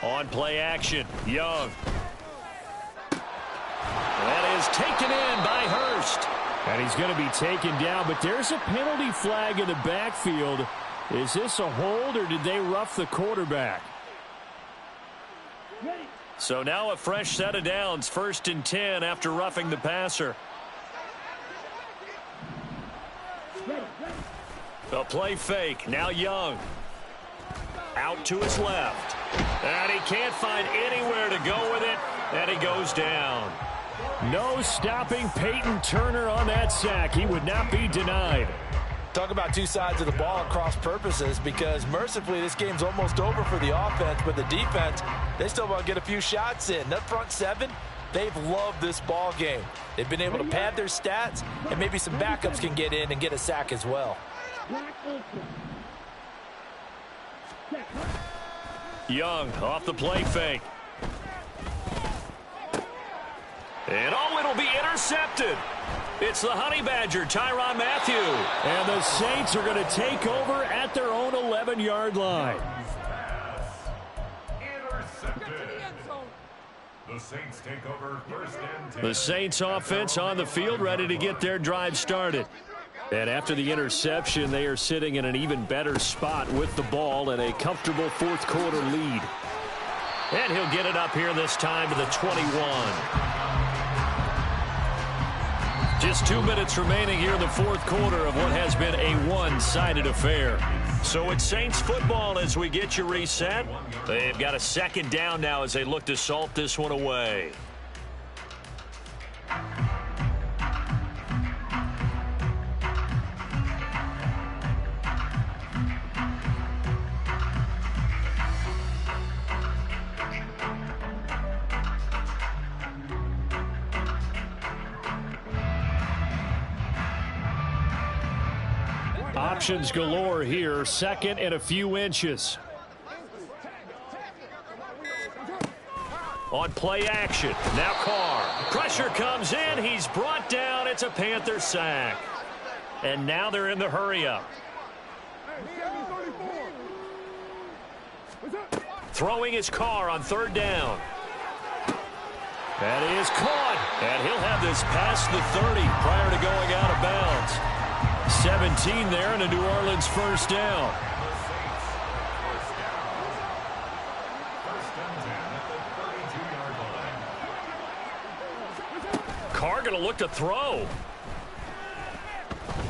Speaker 2: On
Speaker 5: play action, Young. That
Speaker 1: is taken in by Hurst.
Speaker 5: And he's going to be taken down, but there's a penalty flag in the backfield. Is this a hold, or did they rough the quarterback?
Speaker 1: So now a fresh set of downs, 1st and 10 after roughing the passer. A play fake. Now Young. Out to his left. And he can't find anywhere to go with it. And he goes down.
Speaker 5: No stopping Peyton Turner on that sack. He would not be denied.
Speaker 4: Talk about two sides of the ball at cross purposes, because mercifully this game's almost over for the offense, but the defense, they still want to get a few shots in. That front seven, they've loved this ball game. They've been able to pad their stats, and maybe some backups can get in and get a sack as well.
Speaker 1: Young off the play fake. And it'll be intercepted. It's the Honey Badger, Tyrann Mathieu.
Speaker 5: And the Saints are going to take over at their own 11-yard line.
Speaker 3: Intercepted. The Saints take over 1st and 10.
Speaker 1: The Saints offense on the field, ready to get their drive started. And after the interception, they are sitting in an even better spot with the ball and a comfortable 4th quarter lead. And he'll get it up here this time to the 21. Just 2 minutes remaining here in the 4th quarter of what has been a one-sided affair. So it's Saints football as we get you reset. They've got a 2nd down now as they look to salt this one away.
Speaker 5: Options galore here. 2nd and a few inches.
Speaker 1: On play action. Now Carr. Pressure comes in. He's brought down. It's a Panther sack. And now they're in the hurry-up. Throwing his Carr on 3rd down. That is caught. And he'll have this past the 30 prior to going out of bounds. 17 there and a New Orleans 1st down. Carr going to look to throw.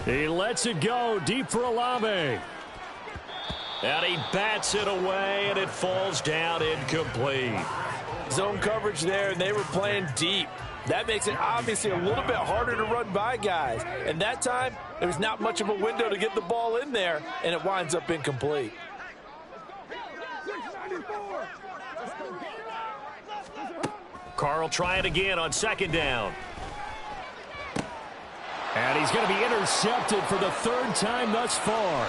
Speaker 5: He lets it go deep for Olave.
Speaker 1: And he bats it away, and it falls down incomplete.
Speaker 4: Zone coverage there, and they were playing deep. That makes it obviously a little bit harder to run by guys. And that time, there was not much of a window to get the ball in there, and it winds up incomplete.
Speaker 1: Carr will try it again on 2nd down.
Speaker 5: And he's going to be intercepted for the 3rd time thus far.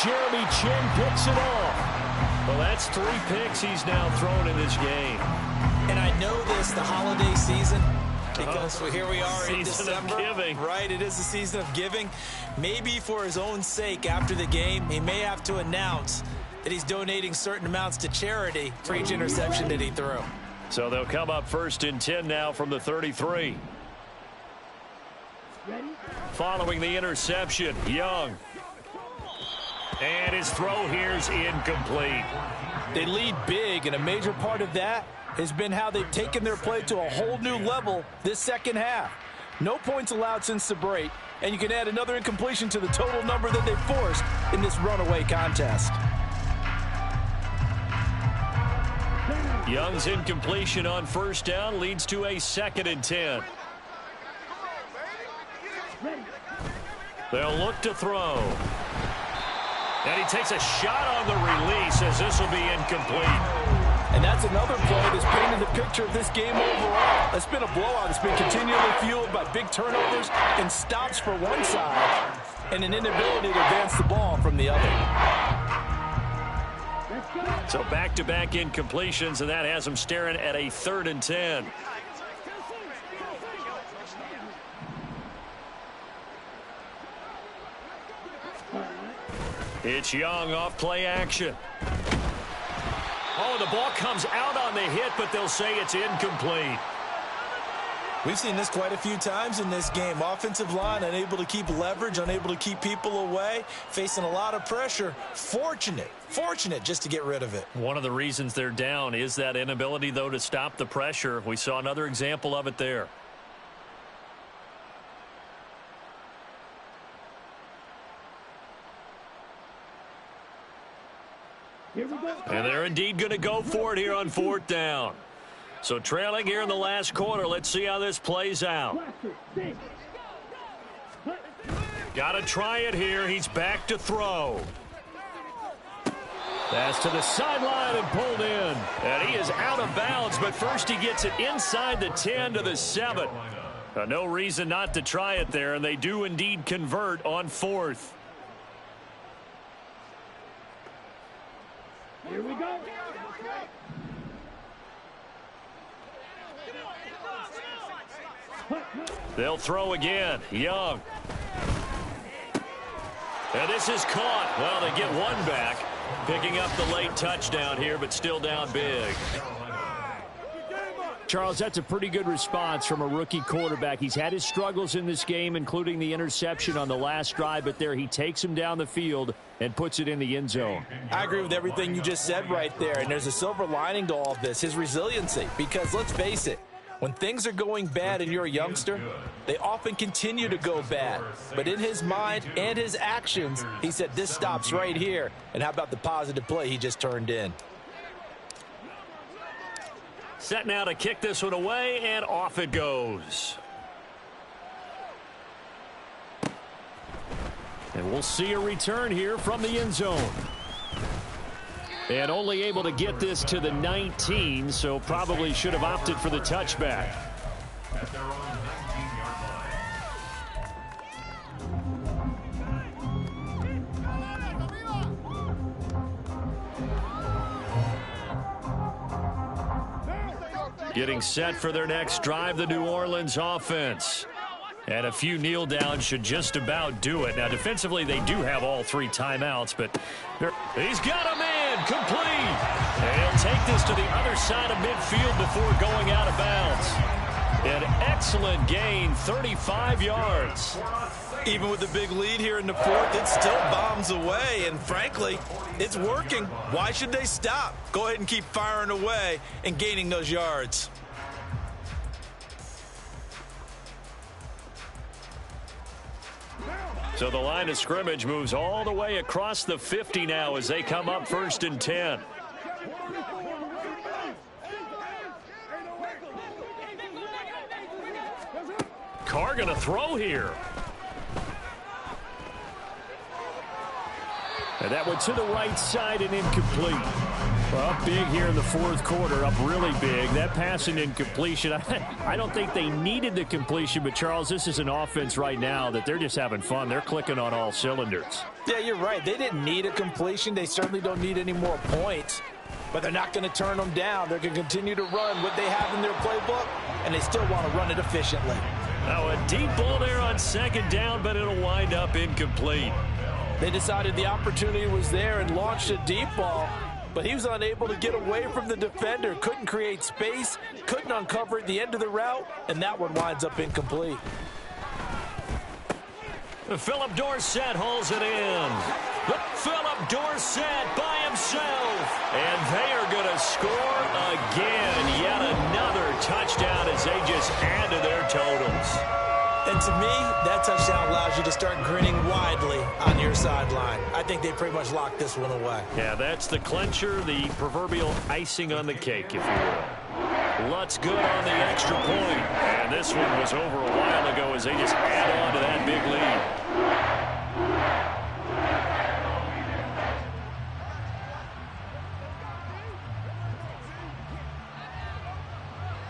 Speaker 5: Jeremy Chinn picks it off.
Speaker 1: Well, that's 3 picks he's now thrown in this game.
Speaker 2: And I know this, the holiday season, because here we are in December.
Speaker 1: Season of giving.
Speaker 2: Right, it is the season of giving. Maybe for his own sake after the game, he may have to announce that he's donating certain amounts to charity for each interception that he threw.
Speaker 1: So they'll come up 1st and 10 now from the 33. Following the interception, Young. And his throw here's incomplete.
Speaker 4: They lead big, and a major part of that has been how they've taken their play to a whole new level this 2nd half. No points allowed since the break, and you can add another incompletion to the total number that they've forced in this runaway contest.
Speaker 1: Young's incompletion on 1st down leads to a 2nd and 10. They'll look to throw. And he takes a shot on the release as this will be incomplete.
Speaker 4: And that's another play that's painted the picture of this game overall. It's been a blowout. It's been continually fueled by big turnovers and stops for one side and an inability to advance the ball from the other.
Speaker 1: So back-to-back incompletions, and that has them staring at a 3rd and 10. It's Young off play action. Oh, the ball comes out on the hit, but they'll say it's incomplete.
Speaker 2: We've seen this quite a few times in this game. Offensive line unable to keep leverage, unable to keep people away, facing a lot of pressure. Fortunate just to get rid of it.
Speaker 5: One of the reasons they're down is that inability, though, to stop the pressure. We saw another example of it there.
Speaker 6: Here we go.
Speaker 5: And they're indeed going to go for it here on 4th down. So trailing here in the last quarter. Let's see how this plays out.
Speaker 6: Blaster, six.
Speaker 5: Got to try it here. He's back to throw. That's to the sideline and pulled in. And he is out of bounds, but first he gets it inside the 10 to the 7. No reason not to try it there, and they do indeed convert on 4th.
Speaker 6: Here we go.
Speaker 5: They'll throw again. Young. And this is caught. Well, they get one back. Picking up the late touchdown here, but still down big.
Speaker 7: Charles, that's a pretty good response from a rookie quarterback. He's had his struggles in this game, including the interception on the last drive, but there he takes him down the field and puts it in the end zone.
Speaker 2: I agree with everything you just said right there, and there's a silver lining to all of this, his resiliency, because let's face it, when things are going bad and you're a youngster, they often continue to go bad. But in his mind and his actions, he said, this stops right here. And how about the positive play he just turned in?
Speaker 5: Set now to kick this one away, and off it goes. And we'll see a return here from the end zone. And only able to get this to the 19, so probably should have opted for the touchback.
Speaker 3: At their own 19-yard line.
Speaker 5: Getting set for their next drive, the New Orleans offense. And a few kneel downs should just about do it. Now, defensively, they do have all 3 timeouts, but he's got a man complete. And he'll take this to the other side of midfield before going out of bounds. An excellent gain, 35 yards.
Speaker 2: Even with the big lead here in the 4th, it still bombs away, and frankly, it's working. Why should they stop? Go ahead and keep firing away and gaining those yards.
Speaker 5: So the line of scrimmage moves all the way across the 50 now as they come up 1st and 10. Carr going to throw here. And that one to the right side and incomplete. Well, up big here in the 4th quarter, up really big. That pass and incompletion, I don't think they needed the completion, but Charles, this is an offense right now that they're just having fun. They're clicking on all cylinders.
Speaker 2: Yeah, you're right. They didn't need a completion. They certainly don't need any more points, but they're not going to turn them down. They're going to continue to run what they have in their playbook, and they still want to run it efficiently.
Speaker 5: Now a deep ball there on 2nd down, but it'll wind up incomplete.
Speaker 2: They decided the opportunity was there and launched a deep ball, but he was unable to get away from the defender, couldn't create space, couldn't uncover at the end of the route, and that one winds up incomplete.
Speaker 5: Philip Dorsett hauls it in. But Philip Dorsett by himself. And they are going to score again. Yet another touchdown as they just add to their totals.
Speaker 2: And to me, that touchdown allows you to start grinning widely on your sideline. I think they pretty much locked this one away.
Speaker 5: Yeah, that's the clincher, the proverbial icing on the cake, if you will. Lutz good on the extra point. And this one was over a while ago as they just add on to that big lead.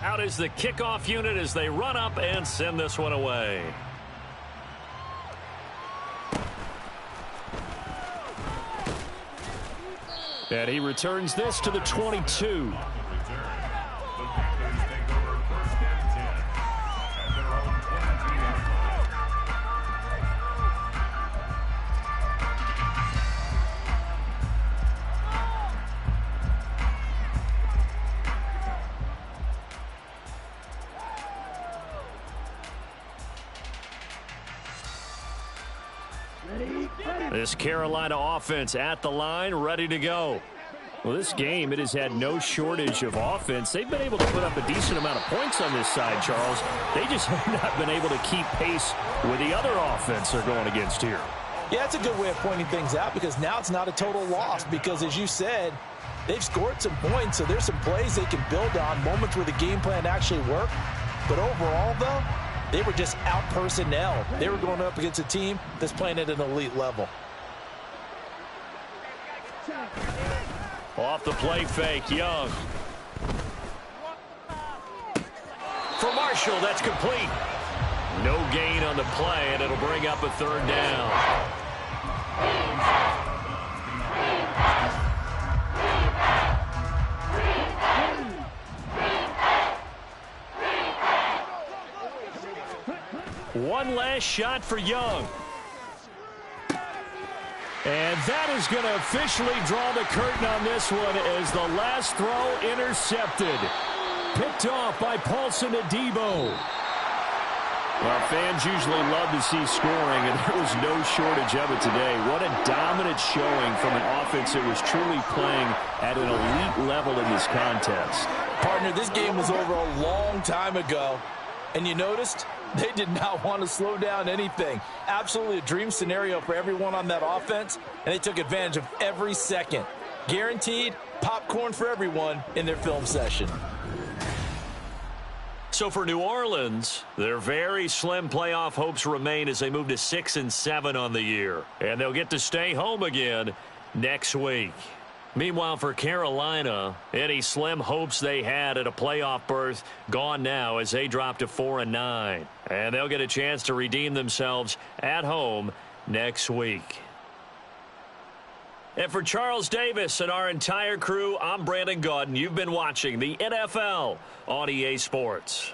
Speaker 5: Out is the kickoff unit as they run up and send this one away. And he returns this to the 22.
Speaker 1: This Carolina offense at the line, ready to go.
Speaker 5: Well, this game, it has had no shortage of offense. They've been able to put up a decent amount of points on this side, Charles. They just have not been able to keep pace with the other offense they're going against here.
Speaker 4: Yeah, it's a good way of pointing things out because now it's not a total loss because, as you said, they've scored some points, so there's some plays they can build on, moments where the game plan actually worked. But overall, though, they were just out personnel. They were going up against a team that's playing at an elite level.
Speaker 1: Off the play fake, Young. For Marshall, that's complete. No gain on the play, and it'll bring up a 3rd down. One last shot for Young.
Speaker 5: And that is going to officially draw the curtain on this one as the last throw intercepted. Picked off by Paulson Adebo. Well, fans usually love to see scoring, and there was no shortage of it today. What a dominant showing from an offense that was truly playing at an elite level in this contest.
Speaker 4: Partner, this game was over a long time ago, and you noticed they did not want to slow down anything. Absolutely a dream scenario for everyone on that offense, and they took advantage of every second. Guaranteed popcorn for everyone in their film session.
Speaker 1: So for New Orleans, their very slim playoff hopes remain as they move to 6-7 on the year. And they'll get to stay home again next week. Meanwhile, for Carolina, any slim hopes they had at a playoff berth gone now as they drop to 4-9. And they'll get a chance to redeem themselves at home next week. And for Charles Davis and our entire crew, I'm Brandon Gaudin. You've been watching the NFL on EA Sports.